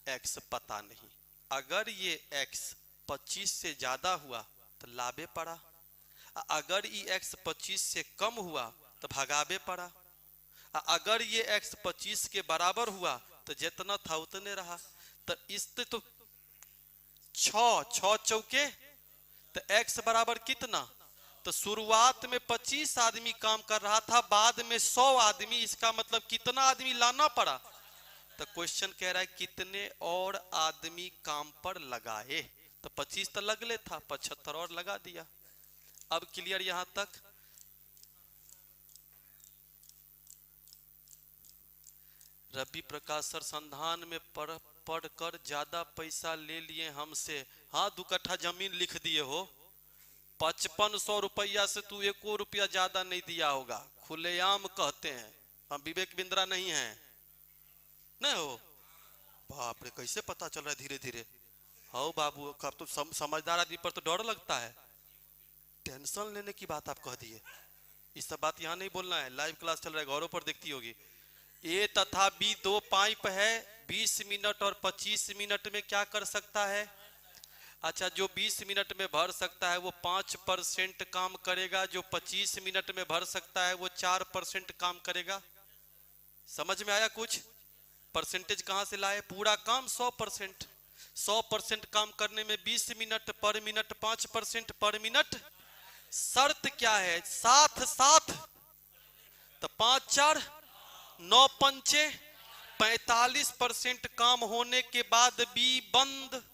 x पता नहीं। अगर ये x 25 से ज्यादा हुआ तो लाभे पड़ा, अगर ये x 25 से कम हुआ तो भगावे पड़ा, अगर ये x 25 के बराबर हुआ तो जितना था उतने रहा। तो इससे तो 6 चौके, तो x बराबर कितना? तो शुरुआत में 25 आदमी काम कर रहा था, बाद में 100 आदमी, इसका मतलब कितना आदमी लाना पड़ा? तो क्वेश्चन कह रहा है कितने और आदमी काम पर लगाए? तो 25 तो लगले था, 75 और लगा दिया। अब क्लियर यहां तक? रवि प्रकाश सर संधान में पढ़कर ज्यादा पैसा ले लिए हमसे। हाँ, 2 कट्ठा जमीन लिख दिए हो, 5500 रुपया से तू 1 रुपया ज्यादा नहीं दिया होगा। खुलेआम कहते हैं, हम विवेक बिंद्रा नहीं है, नहीं हो? बाप रे, कैसे पता चल रहा है धीरे धीरे। हो बाबू, कब तो समझदार आदमी पर तो डर लगता है। टेंशन लेने की बात आप कह दिए। इस सब बात यहाँ नहीं बोलना है, लाइव क्लास चल रहा है, घरों पर देखती होगी। ए तथा बी 2 पाइप है, 20 मिनट और 25 मिनट में क्या कर सकता है? अच्छा, जो 20 मिनट में भर सकता है वो 5% काम करेगा, जो 25 मिनट में भर सकता है वो 4% काम करेगा। समझ में आया कुछ? परसेंटेज कहां से लाए? पूरा काम 100%। 100% काम करने में 20 मिनट पर मिनट 5% पर मिनट। शर्त क्या है? साथ साथ, तो 5 4 9 पंचे 45% काम होने के बाद बी बंद।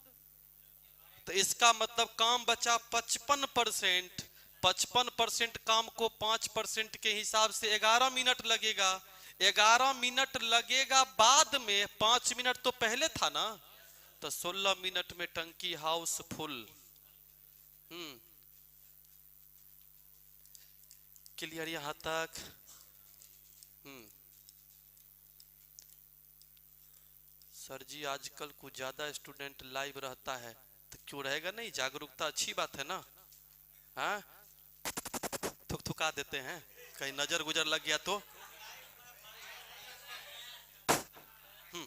तो इसका मतलब काम बचा 55%। 55% काम को 5% के हिसाब से 11 मिनट लगेगा। 11 मिनट लगेगा, बाद में 5 मिनट तो पहले था ना, तो 16 मिनट में टंकी हाउस फुल। क्लियर यहां तक? हम्म। सर जी आजकल कुछ ज्यादा स्टूडेंट लाइव रहता है, तो क्यों रहेगा नहीं, जागरूकता अच्छी बात है ना। हाँ, थुक थुका देते हैं, कहीं नजर गुजर लग गया तो। हम्म।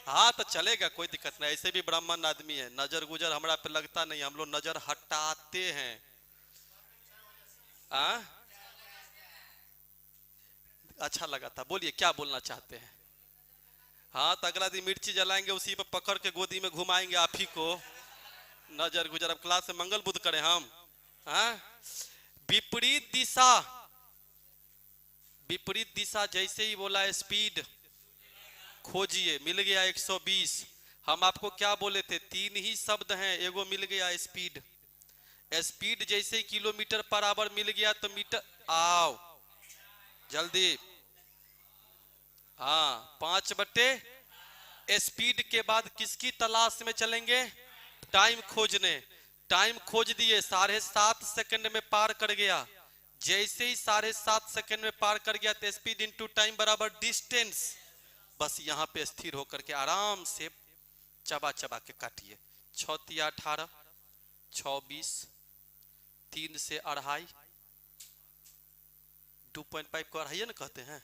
हाँ तो चलेगा, कोई दिक्कत नहीं, ऐसे भी ब्राह्मण आदमी है, नजर गुजर हमारा पे लगता नहीं, हम लोग नजर हटाते हैं। आ? अच्छा लगा था, बोलिए क्या बोलना चाहते हैं। हाँ तो अगला दिन मिर्ची जलाएंगे, उसी पर पकड़ के गोदी में घुमाएंगे आप ही को। नजर गुजर, अब क्लास में मंगल बुद्ध करें हम। हाँ, विपरीत दिशा, विपरीत दिशा जैसे ही बोला स्पीड खोजिए, मिल गया 120। हम आपको क्या बोले थे, तीन ही शब्द हैं, एगो मिल गया स्पीड। स्पीड जैसे ही किलोमीटर पर आवर मिल गया तो मीटर, आओ जल्दी। हाँ, 5/, स्पीड के बाद किसकी तलाश में चलेंगे, टाइम खोजने। टाइम खोज दिए, 7.5 सेकंड में पार कर गया। जैसे ही 7.5 सेकंड में पार कर गया तो स्पीड इंटू टाइम बराबर डिस्टेंस। बस यहाँ पे स्थिर होकर के आराम से चबा चबा के काटिए। 6×3 = 18, 6×20, 3 से 2.5, 2.5 को 2.5 ना कहते हैं।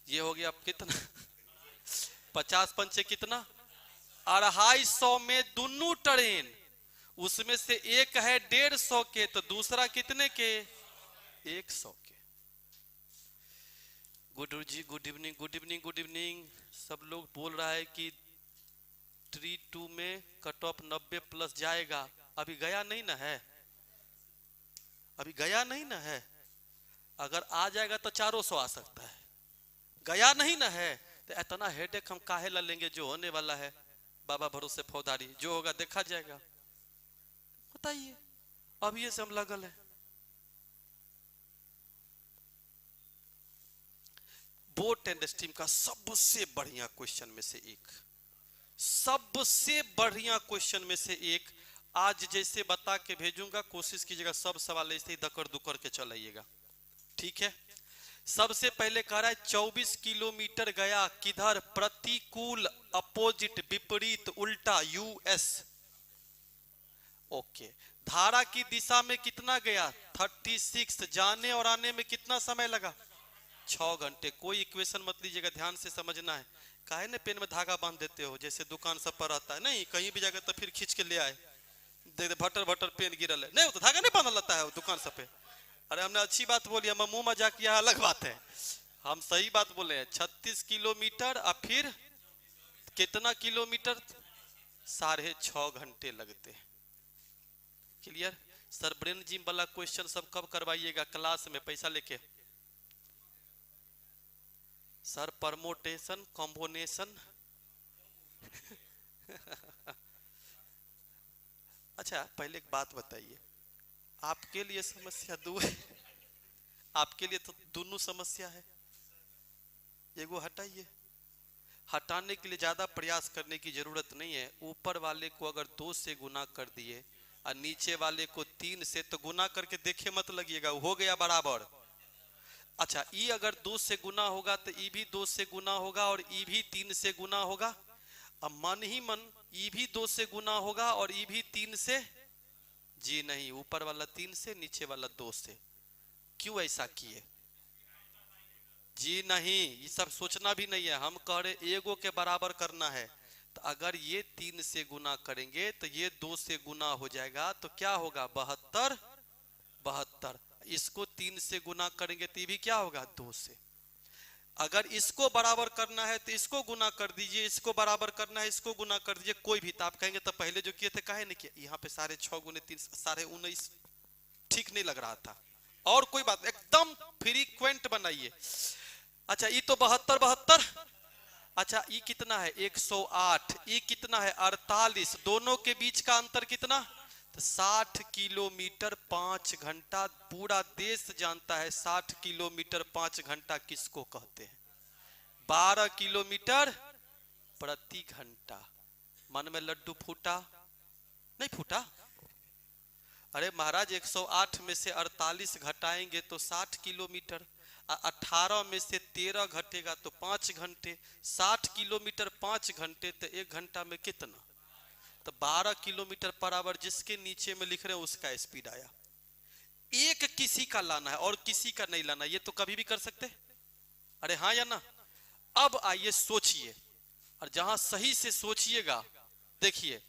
ये हो गया कितना, 50×5 कितना, 250 में दोनों ट्रेन, उसमें से एक है 150 के, तो दूसरा कितने के, 100 के। गुड जी, good evening, good evening, good evening. सब लोग बोल रहा है कि 3-2 में कट ऑफ 90+ जाएगा, अभी गया नहीं ना है, अभी गया नहीं ना है। अगर आ जाएगा तो 400 आ सकता है, गया नहीं ना है तो इतना हेडेक हम काहे ला लेंगे, जो होने वाला है बाबा भरोसे फौदारी, जो होगा देखा जाएगा। बताइए, अब ये से हम लगल है। बोट एंड स्टीम का सबसे बढ़िया क्वेश्चन में से एक, सबसे बढ़िया क्वेश्चन में से एक, आज जैसे बता के भेजूंगा, कोशिश कीजिएगा सब सवाल ऐसे ही दकर दुकर के चलाइएगा, ठीक है। सबसे पहले कह रहा है 24 किलोमीटर गया किधर, प्रतिकूल, अपोजिट, विपरीत, उल्टा, यूएस। ओके, धारा की दिशा में कितना गया, 36, जाने और आने में कितना समय लगा, 6 घंटे। कोई इक्वेशन मत लीजिएगा, ध्यान से समझना है। काहे ने पेन में धागा बांध देते हो, जैसे दुकान सब पर रहता है, नहीं कहीं भी जाकर तो फिर खींच के ले आए, भटर भटर पेन गिरल है, नहीं तो धागा नहीं बांधल रहता है दुकान सब पे। अरे हमने अच्छी बात बोली, हम मुंह मजाक किया अलग बात है, हम सही बात बोले हैं। 36 किलोमीटर और फिर कितना किलोमीटर, 6.5 घंटे लगते हैं। क्लियर। सर ब्रेन जिम वाला क्वेश्चन सब कब करवाइएगा क्लास में, पैसा लेके। सर परमोटेशन, कॉम्बिनेशन अच्छा पहले एक बात बताइए, आपके लिए समस्या दो है, आपके लिए तो दोनों समस्या है, एगो हटाइए। हटाने के लिए ज्यादा प्रयास करने की जरूरत नहीं है। ऊपर वाले को अगर 2 से गुना कर दिए और नीचे वाले को 3 से, तो गुना करके देखे मत लगिएगा, हो गया बराबर। अच्छा, ई अगर 2 से गुना होगा तो ई भी 2 से गुना होगा और ई भी 3 से गुना होगा। अब मन ही मन ई भी 2 से गुना होगा और ई भी 3 से, जी नहीं, ऊपर वाला 3 से, नीचे वाला 2 से। क्यों ऐसा किए, जी नहीं, ये सब सोचना भी नहीं है। हम कह रहे एगो के बराबर करना है, तो अगर ये 3 से गुना करेंगे तो ये 2 से गुना हो जाएगा, तो क्या होगा, 72, 72। इसको 3 से गुना करेंगे तो ये भी क्या होगा, 2 से। अगर इसको बराबर करना है तो इसको गुना कर दीजिए, इसको बराबर करना है इसको गुना कर दीजिए, कोई भी। तो आप कहेंगे तो पहले जो किए थे काहे नहीं किए, यहाँ पे 6.5 गुने 3, 19.5 ठीक नहीं लग रहा था। और कोई बात, एकदम फ्रीक्वेंट बनाइए। अच्छा, ये तो 72, 72। अच्छा, ये कितना है, 108, ये कितना है, 48, दोनों के बीच का अंतर कितना, तो 60 किलोमीटर 5 घंटा। पूरा देश जानता है 60 किलोमीटर 5 घंटा किसको कहते हैं, 12 किलोमीटर प्रति घंटा। मन में लड्डू फूटा, नहीं फूटा। अरे महाराज, 108 में से 48 घटाएंगे तो 60 किलोमीटर। 18 में से 13 घटेगा तो 5 घंटे, 60 किलोमीटर 5 घंटे तो 1 घंटा में कितना, तो 12 किलोमीटर पर आवर जिसके नीचे में लिख रहे हैं उसका स्पीड आया। एक किसी का लाना है और किसी का नहीं लाना, ये तो कभी भी कर सकते, अरे हाँ या ना। अब आइए सोचिए, और जहां सही से सोचिएगा, देखिए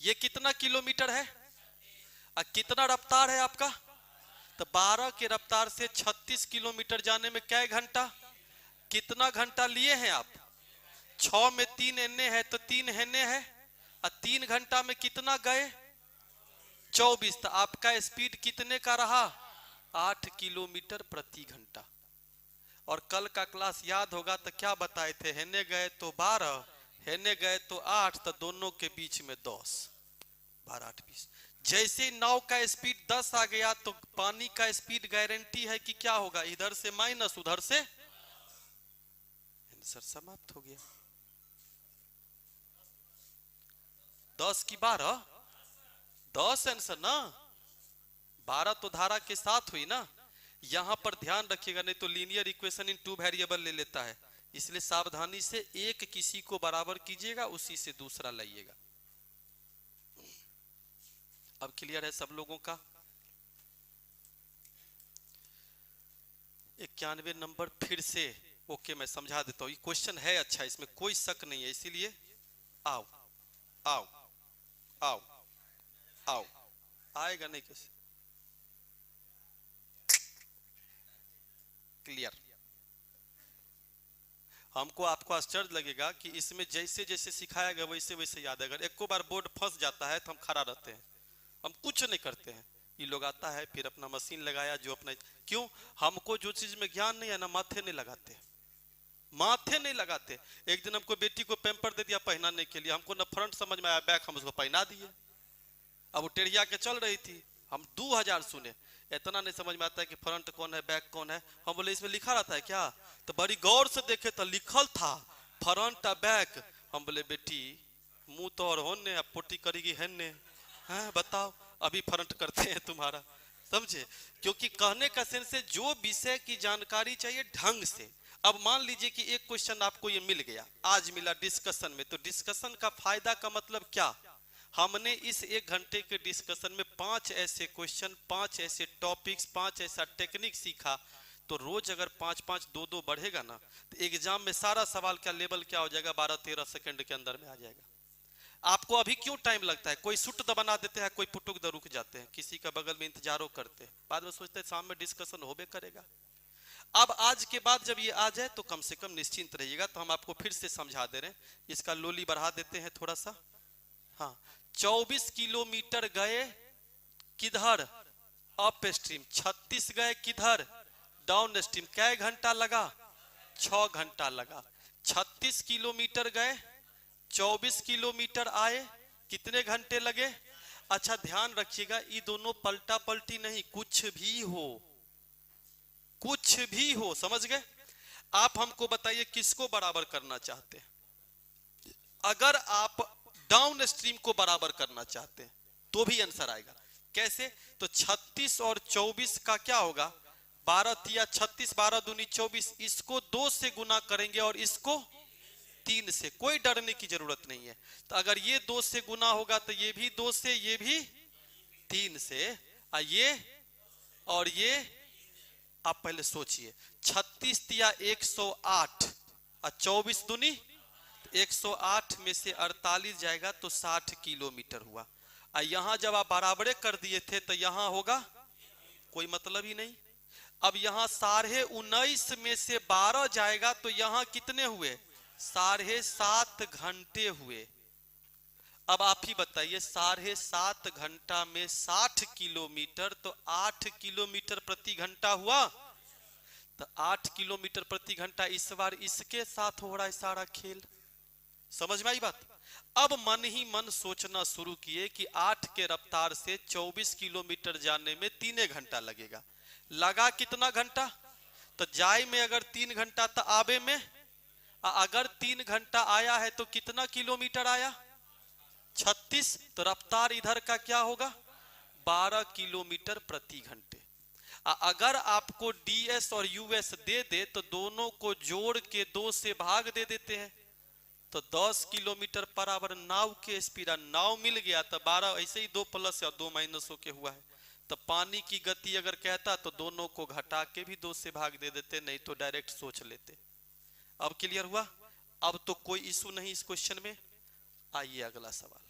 ये कितना किलोमीटर है और कितना रफ्तार है आपका, तो 12 के रफ्तार से 36 किलोमीटर जाने में क्या घंटा, कितना घंटा लिए हैं आप, 6 में 3 एने है तो 3 हेने है, और 3 घंटा में कितना गए 24, तो आपका स्पीड कितने का रहा 8 किलोमीटर प्रति घंटा। और कल का क्लास याद होगा तो क्या बताए थे, हेने गए तो 12, हेने गए तो 8, तो दोनों के बीच में 10, 12 8 20। जैसे नाव का स्पीड 10 आ गया तो पानी का स्पीड गारंटी है कि क्या होगा, इधर से माइनस उधर से, आंसर समाप्त हो गया। 10 की 12, 10 आंसर ना, 12 तो धारा के साथ हुई ना। यहां पर ध्यान रखिएगा, नहीं तो लीनियर इक्वेशन इन 2 वेरिएबल ले लेता है, इसलिए सावधानी से एक किसी को बराबर कीजिएगा, उसी से दूसरा लाइएगा। अब क्लियर है सब लोगों का। 91 नंबर फिर से ओके, मैं समझा देता हूं, ये क्वेश्चन है अच्छा, इसमें कोई शक नहीं है, इसीलिए आओ आओ आओ आओ, आएगा नहीं कैसे, क्लियर। हमको आपको आश्चर्य लगेगा कि इसमें जैसे जैसे सिखाया गया वैसे वैसे याद है। अगर एक बार बोर्ड फंस जाता है तो हम खड़ा रहते हैं, हम कुछ नहीं करते हैं। ये लोग आता है फिर अपना मशीन लगाया जो अपना, क्यों, हमको जो चीज में ज्ञान नहीं है ना माथे नहीं लगाते, माथे नहीं लगाते। एक दिन हमको बेटी को पैम्पर दे दिया पहनाने के लिए, हमको ना फ्रंट समझ में आया, बैक हम उसको पहना दिए। अब वो टेढ़िया के चल रही थी, हम 2000 सुने, इतना नहीं समझ में आता है कि फ्रंट कौन है बैक कौन है। हम बोले इसमें लिखा रहता है क्या, तो बड़ी गौर से देखे तो लिखल था फ्रंट और बैक। हम बोले बेटी मुंह तो और होने, अब पोटी करेगी हेने, हैं बताओ, अभी फ्रंट करते हैं तुम्हारा, समझे। क्योंकि कहने का सेंस है जो विषय की जानकारी चाहिए ढंग से। अब मान लीजिए कि एक क्वेश्चन आपको ये मिल गया, आज मिला डिस्कशन में, तो डिस्कशन का फायदा का मतलब क्या, हमने इस 1 घंटे के डिस्कशन में 5 ऐसे क्वेश्चन, 5 ऐसे टॉपिक्स, 5 ऐसा टेक्निक सीखा। तो रोज अगर 5-5 2-2 बढ़ेगा ना, तो एग्जाम में सारा सवाल का लेवल क्या हो जाएगा, 12-13 सेकंड के अंदर में आ जाएगा। आपको अभी क्यों टाइम लगता है, कोई सुट द बना देते हैं, कोई पुटुक द रुक जाते हैं, किसी का बगल में इंतजारों करते हैं, बाद में सोचते हैं शाम में डिस्कशन होबे करेगा। अब आज के बाद जब ये आ जाए तो कम से कम निश्चिंत रहिएगा। तो हम आपको फिर से समझा दे रहे हैं, इसका लोली बढ़ा देते हैं थोड़ा सा। हाँ, 24 किलोमीटर गए किधर, अप स्ट्रीम, 36 गए किधर, डाउन स्ट्रीम, क्या घंटा लगा, 6 घंटा लगा। 36 किलोमीटर गए, 24 किलोमीटर आए, कितने घंटे लगे। अच्छा ध्यान रखिएगा, ये दोनों पलटा पलटी नहीं, कुछ भी हो, कुछ भी हो, समझ गए। आप हमको बताइए किसको बराबर करना चाहते हैं। अगर आप डाउन स्ट्रीम को बराबर करना चाहते हैं तो भी आंसर आएगा, कैसे, तो 36 और 24 का क्या होगा, 12 तिया 36, 12 दूनी 24, इसको 2 से गुना करेंगे और इसको 3 से, कोई डरने की जरूरत नहीं है। तो अगर ये 2 से गुना होगा तो ये भी 2 से, ये भी 3 से, ये और ये। आप पहले सोचिए, 36 तिया 108 और 24 दूनी 108 में से 48 जाएगा तो 60 किलोमीटर हुआ। यहां जब आप बराबरे कर दिए थे तो यहां होगा कोई मतलब ही नहीं। अब यहां 19.5 में से 12 जाएगा तो यहां कितने हुए, 7.5 घंटे हुए। अब आप ही बताइए 7.5 घंटा में 60 किलोमीटर तो 8 किलोमीटर प्रति घंटा हुआ। तो 8 किलोमीटर प्रति घंटा इस बार इसके साथ हो रहा है सारा खेल, समझ में आई बात। अब मन ही मन सोचना शुरू किए कि 8 के रफ्तार से 24 किलोमीटर जाने में 3 घंटा लगेगा, लगा कितना घंटा, तो जाए में अगर 3 घंटा तो आबे में, अगर 3 घंटा आया है तो कितना किलोमीटर आया, 36, तो रफ्तार इधर का क्या होगा 12 किलोमीटर प्रति घंटे। अगर आपको ds और us दे दे तो दोनों को जोड़ के 2 से भाग दे देते हैं, तो 10 किलोमीटर पर आवर नाव के स्पीड, नाव मिल गया तो 12, ऐसे ही 2 प्लस या 2 माइनस होके हुआ है। तो पानी की गति अगर कहता तो दोनों को घटा के भी 2 से भाग दे देते, नहीं तो डायरेक्ट सोच लेते। अब क्लियर हुआ? अब तो कोई इशू नहीं इस क्वेश्चन में। आइए अगला सवाल,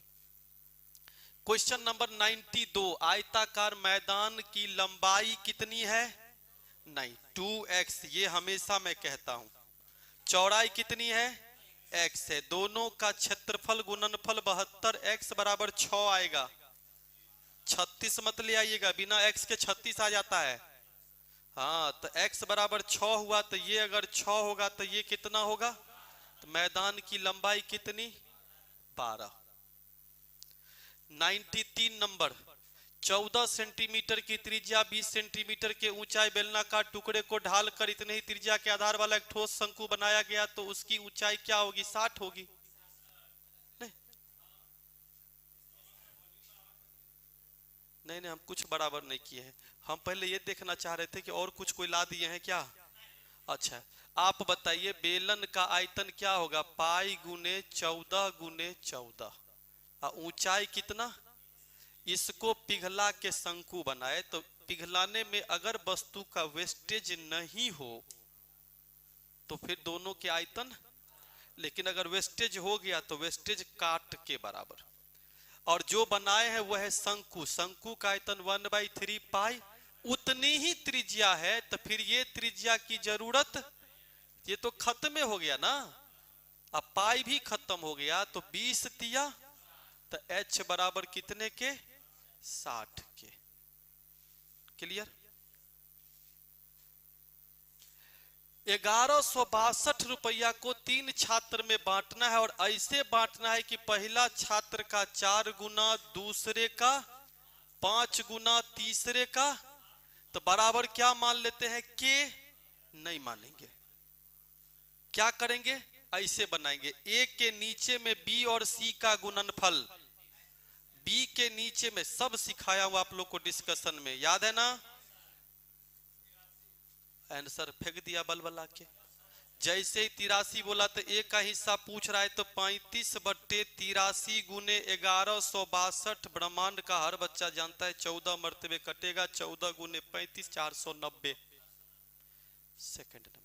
क्वेश्चन नंबर 92। आयताकार मैदान की लंबाई कितनी है? नहीं, 2x, ये हमेशा मैं कहता हूं। चौड़ाई कितनी है? x है। दोनों का क्षेत्रफल गुणनफल 72x बराबर 6 आएगा। 36 मत ले आइएगा, बिना x के 36 आ जाता है। हाँ, तो x बराबर 6 हुआ, तो ये अगर 6 होगा तो ये कितना होगा? तो मैदान की लंबाई कितनी? 12। 93 नंबर, 14 सेंटीमीटर की त्रिज्या 20 सेंटीमीटर के ऊंचाई बेलनाकार टुकड़े को ढालकर इतने ही त्रिज्या के आधार वाला एक ठोस शंकु बनाया गया, तो उसकी ऊंचाई क्या होगी? 60 होगी। नहीं नहीं, हम कुछ बराबर नहीं किए हैं। हम पहले ये देखना चाह रहे थे कि और कुछ कोई ला दिए हैं क्या। अच्छा, आप बताइए बेलन का आयतन क्या होगा? पाई गुने 14 गुने 14, ऊंचाई कितना? इसको पिघला के शंकु बनाए, तो पिघलाने में अगर वस्तु का वेस्टेज नहीं हो तो फिर दोनों के आयतन, लेकिन अगर वेस्टेज हो गया तो वेस्टेज काट के बराबर। और जो बनाए हैं वह है शंकु, शंकु का आयतन 1/3 पाई, उतनी ही त्रिज्या है, तो फिर ये त्रिज्या की जरूरत, ये तो खत्म हो गया ना। अब पाई भी खत्म हो गया, तो 20 तिया, तो h बराबर कितने के? 60 के। क्लियर? 1162 रुपया को 3 छात्र में बांटना है, और ऐसे बांटना है कि पहला छात्र का 4 गुना, दूसरे का 5 गुना, तीसरे का, तो बराबर क्या मान लेते हैं? के नहीं मानेंगे। क्या करेंगे? ऐसे बनाएंगे, ए के नीचे में बी और सी का गुणनफल, बी के नीचे में, सब सिखाया हुआ आप लोग को डिस्कशन में, याद है ना। आंसर फेंक दिया बलबला के। जैसे ही 83 बोला तो एक का हिस्सा पूछ रहा है, तो 35/83 गुने 1162, ब्रह्मांड का हर बच्चा जानता है 14 मर्तबे कटेगा, 14 गुने 35 490 सेकंड नंबर।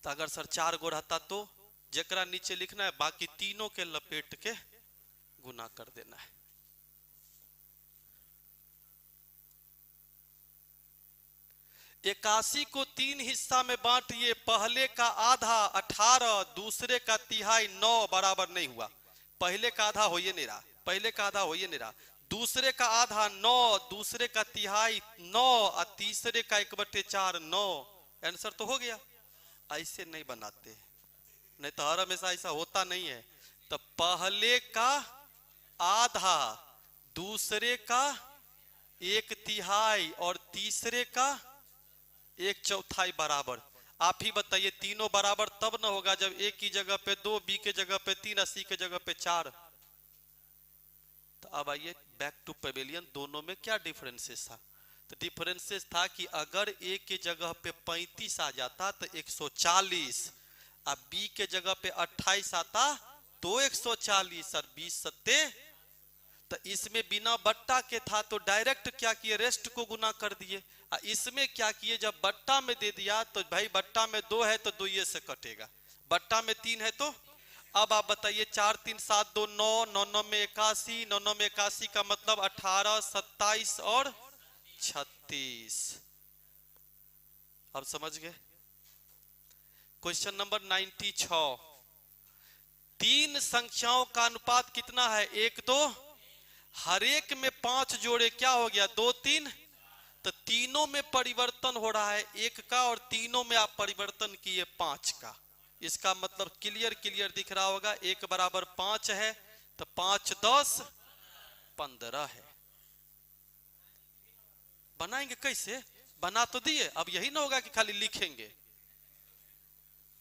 तो अगर सर 4 गो रहता तो जकरा नीचे लिखना है, बाकी तीनों के लपेट के गुना कर देना है। इक्यासी को 3 हिस्सा में बांटिए, पहले का आधा 18, दूसरे का तिहाई 9 बराबर नहीं हुआ। पहले का आधा हो ये नहीं रहा, पहले का आधा हो ये नहीं रहा, दूसरे का आधा 9, दूसरे का तिहाई 9, और तीसरे का 1/4 9। आंसर तो हो गया। ऐसे नहीं बनाते, नहीं तो हर हमेशा ऐसा होता नहीं है। तो पहले का आधा, दूसरे का 1/3 और तीसरे का 1/4 बराबर। आप ही बताइए, तीनों बराबर तब ना होगा जब ए की जगह पे 2, बी के जगह पे 3 और सी के जगह पे 4। तो अब आइए बैक टू पेवेलियन, दोनों में क्या डिफरेंसेस था? तो डिफरेंसेस था कि अगर ए के जगह पे 35 आ जाता तो 140, अब बी के जगह पे 28 आता तो 140, और 20 सत्ते। तो इसमें बिना बट्टा के था तो डायरेक्ट क्या किए? रेस्ट को गुना कर दिए। इसमें क्या किए? जब बट्टा में दे दिया तो भाई बट्टा में 2 है तो 2 ये से कटेगा, बट्टा में 3 है तो। अब आप बताइए, 4 3 7 2 9, 9 9 में 81, 9 9 में 81 का मतलब 18 27 और 36। अब समझ गए? क्वेश्चन नंबर 96, 3 संख्याओं का अनुपात कितना है? 1 2, हर एक में 5 जोड़े, क्या हो गया? 2 3। तो तीनों में परिवर्तन हो रहा है 1 का, और तीनों में आप परिवर्तन किए 5 का। इसका मतलब क्लियर दिख रहा होगा। 1 बराबर 5 है, तो 5 10 15 है। बनाएंगे कैसे? बना तो दिए, अब यही ना होगा कि खाली लिखेंगे।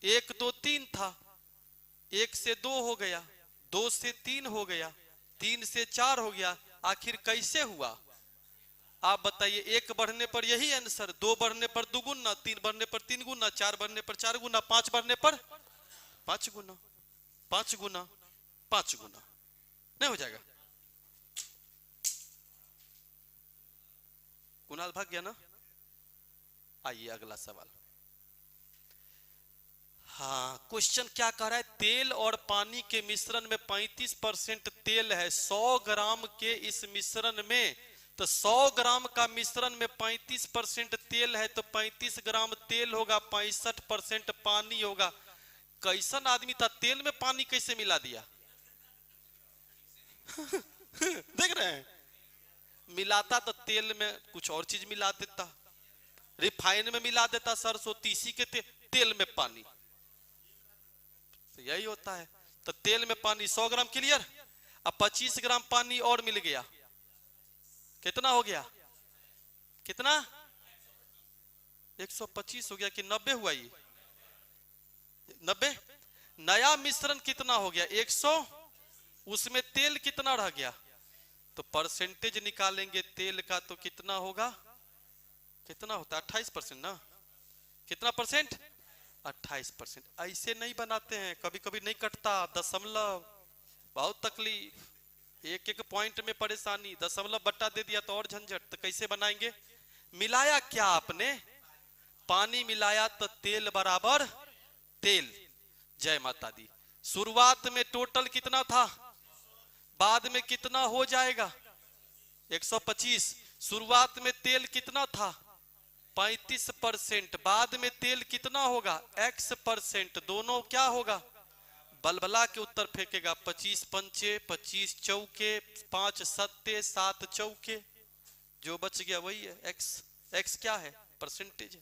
1 2 3 था, 1 से 2 हो गया, 2 से 3 हो गया, 3 से 4 हो गया, आखिर कैसे हुआ? आप बताइए, एक बढ़ने पर यही आंसर, दो बढ़ने पर दुगुना, तीन बढ़ने पर तीन गुना, चार बढ़ने पर चार गुना, पांच बढ़ने पर पांच गुना, पांच गुना, पांच गुना, नहीं हो जाएगा? कुणाल भाग गया ना? आइए अगला सवाल। हाँ, क्वेश्चन क्या कह रहा है? तेल और पानी के मिश्रण में 35% तेल है। 100 ग्राम के इस मिश्रण में, तो 100 ग्राम का मिश्रण में 35% तेल है, तो 35 ग्राम तेल होगा, 65% पानी होगा। कैसन आदमी था, तेल में पानी कैसे मिला दिया? देख रहे हैं, मिलाता तो तेल में कुछ और चीज मिला देता, रिफाइन में मिला देता, सरसों तीसी के तेल में पानी, तो यही होता है। तो तेल में पानी 100 ग्राम क्लियर। अब 25 ग्राम पानी और मिल गया, कितना हो गया? कितना? 125 हो गया कि 90 हुआ? ये 90। नया मिश्रण कितना हो गया? 100। उसमें तेल कितना रह गया? तो परसेंटेज निकालेंगे तेल का, तो कितना होगा? कितना होता है? 28% ना? कितना परसेंट? 28%। ऐसे नहीं बनाते हैं, कभी कभी नहीं कटता दशमलव, बहुत तकलीफ, एक एक पॉइंट में परेशानी, दशमलव बट्टा दे दिया तो और झंझट। तो कैसे बनाएंगे? मिलाया क्या आपने? पानी मिलाया तो तेल बराबर तेल। जय माता दी। शुरुआत में टोटल कितना था? बाद में कितना हो जाएगा? 125। शुरुआत में तेल कितना था? 35%। बाद में तेल कितना होगा? x%। दोनों क्या होगा? बलबला के उत्तर फेंकेगा। 25 पंचे 25 चौके, 5 सत्ते 7 चौके, जो बच गया वही है x। x क्या है? परसेंटेज है।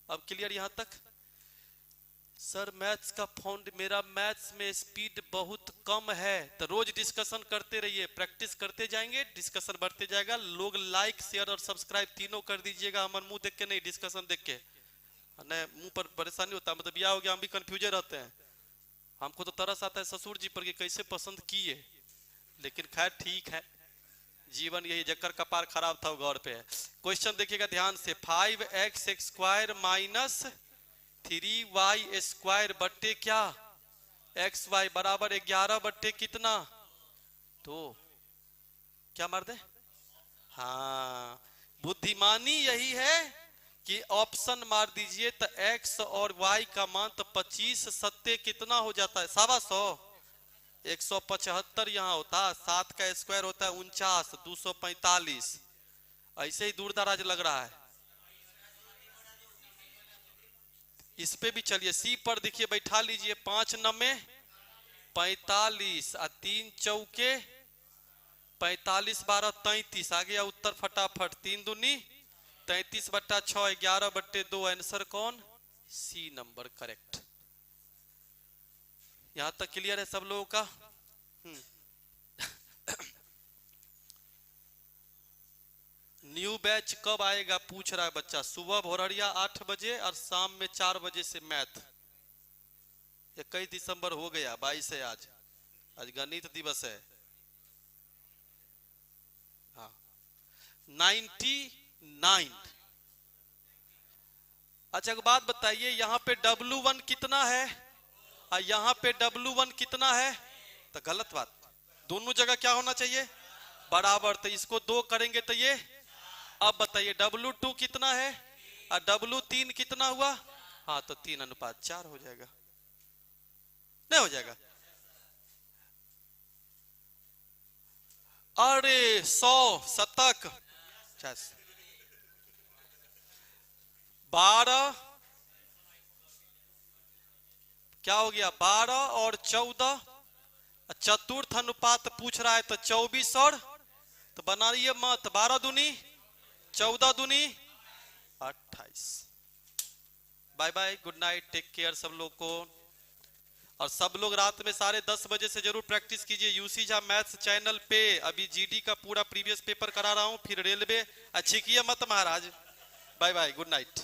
अब क्लियर यहां तक? सर मैथ्स का फाउंड, मेरा मैथ्स में स्पीड बहुत कम है। तो रोज डिस्कशन करते रहिए, प्रैक्टिस करते जाएंगे, डिस्कशन बढ़ते जाएगा। लोग लाइक शेयर और सब्सक्राइब तीनों कर दीजिएगा, हमारे मुंह देख के नहीं, डिस्कशन देख के। नहीं मुंह पर परेशानी होता है, मतलब यह हो गया, हम भी कंफ्यूजन रहते हैं। हमको तो तरस आता है ससुर जी पर कि कैसे पसंद किए, लेकिन खैर ठीक है, जीवन यही, जक्कर कपार खराब था वो गौर पे है। क्वेश्चन देखिएगा ध्यान से। 5x² माइनस 3y² बट्टे क्या? xy बराबर 11 बट्टे कितना? तो क्या मार दे? हाँ, बुद्धिमानी यही है कि ऑप्शन मार दीजिए, तो x और y का मान तो 25 सत्ते कितना हो जाता है? 125। 175 यहाँ होता, 7 का स्क्वायर होता है 49, 245। ऐसे ही दूर दराज लग रहा है। इस पे भी चलिए, सी पर देखिए, बैठा लीजिए। 5 9 45 और 3 चौके 45, 12 33। आ गया उत्तर फटाफट। 3 दूनी 33 बट्टा 6, 11 बट्टे 2। आंसर कौन? C number correct. यहां तक क्लियर है सब लोगों का? न्यू बैच कब आएगा पूछ रहा है बच्चा। सुबह भोररिया 8 बजे और शाम में 4 बजे से मैथ। 21 दिसंबर हो गया, 22 है आज। आज गणित दिवस है। हाँ, 99। अच्छा एक बात बताइए, यहाँ पे W1 कितना है और यहाँ पे W1 कितना है? तो गलत बात, दोनों जगह क्या होना चाहिए? बराबर। तो इसको 2 करेंगे तो ये। अब बताइए W2 कितना है और W3 कितना हुआ? हाँ, तो 3:4 हो जाएगा, नहीं हो जाएगा? अरे 100 शतक 12 क्या हो गया? 12 और 14। चतुर्थ अनुपात पूछ रहा है, तो 24 और, तो बनाइए मत। 12 दूनी 14 दूनी 28। Bye bye, good night, take care सब लोग को। और सब लोग रात में 10:30 बजे से जरूर प्रैक्टिस कीजिए यूसी झा मैथ्स चैनल पे। अभी जीडी का पूरा प्रीवियस पेपर करा रहा हूं, फिर रेलवे। अच्छी किया मत महाराज। Bye bye, good night.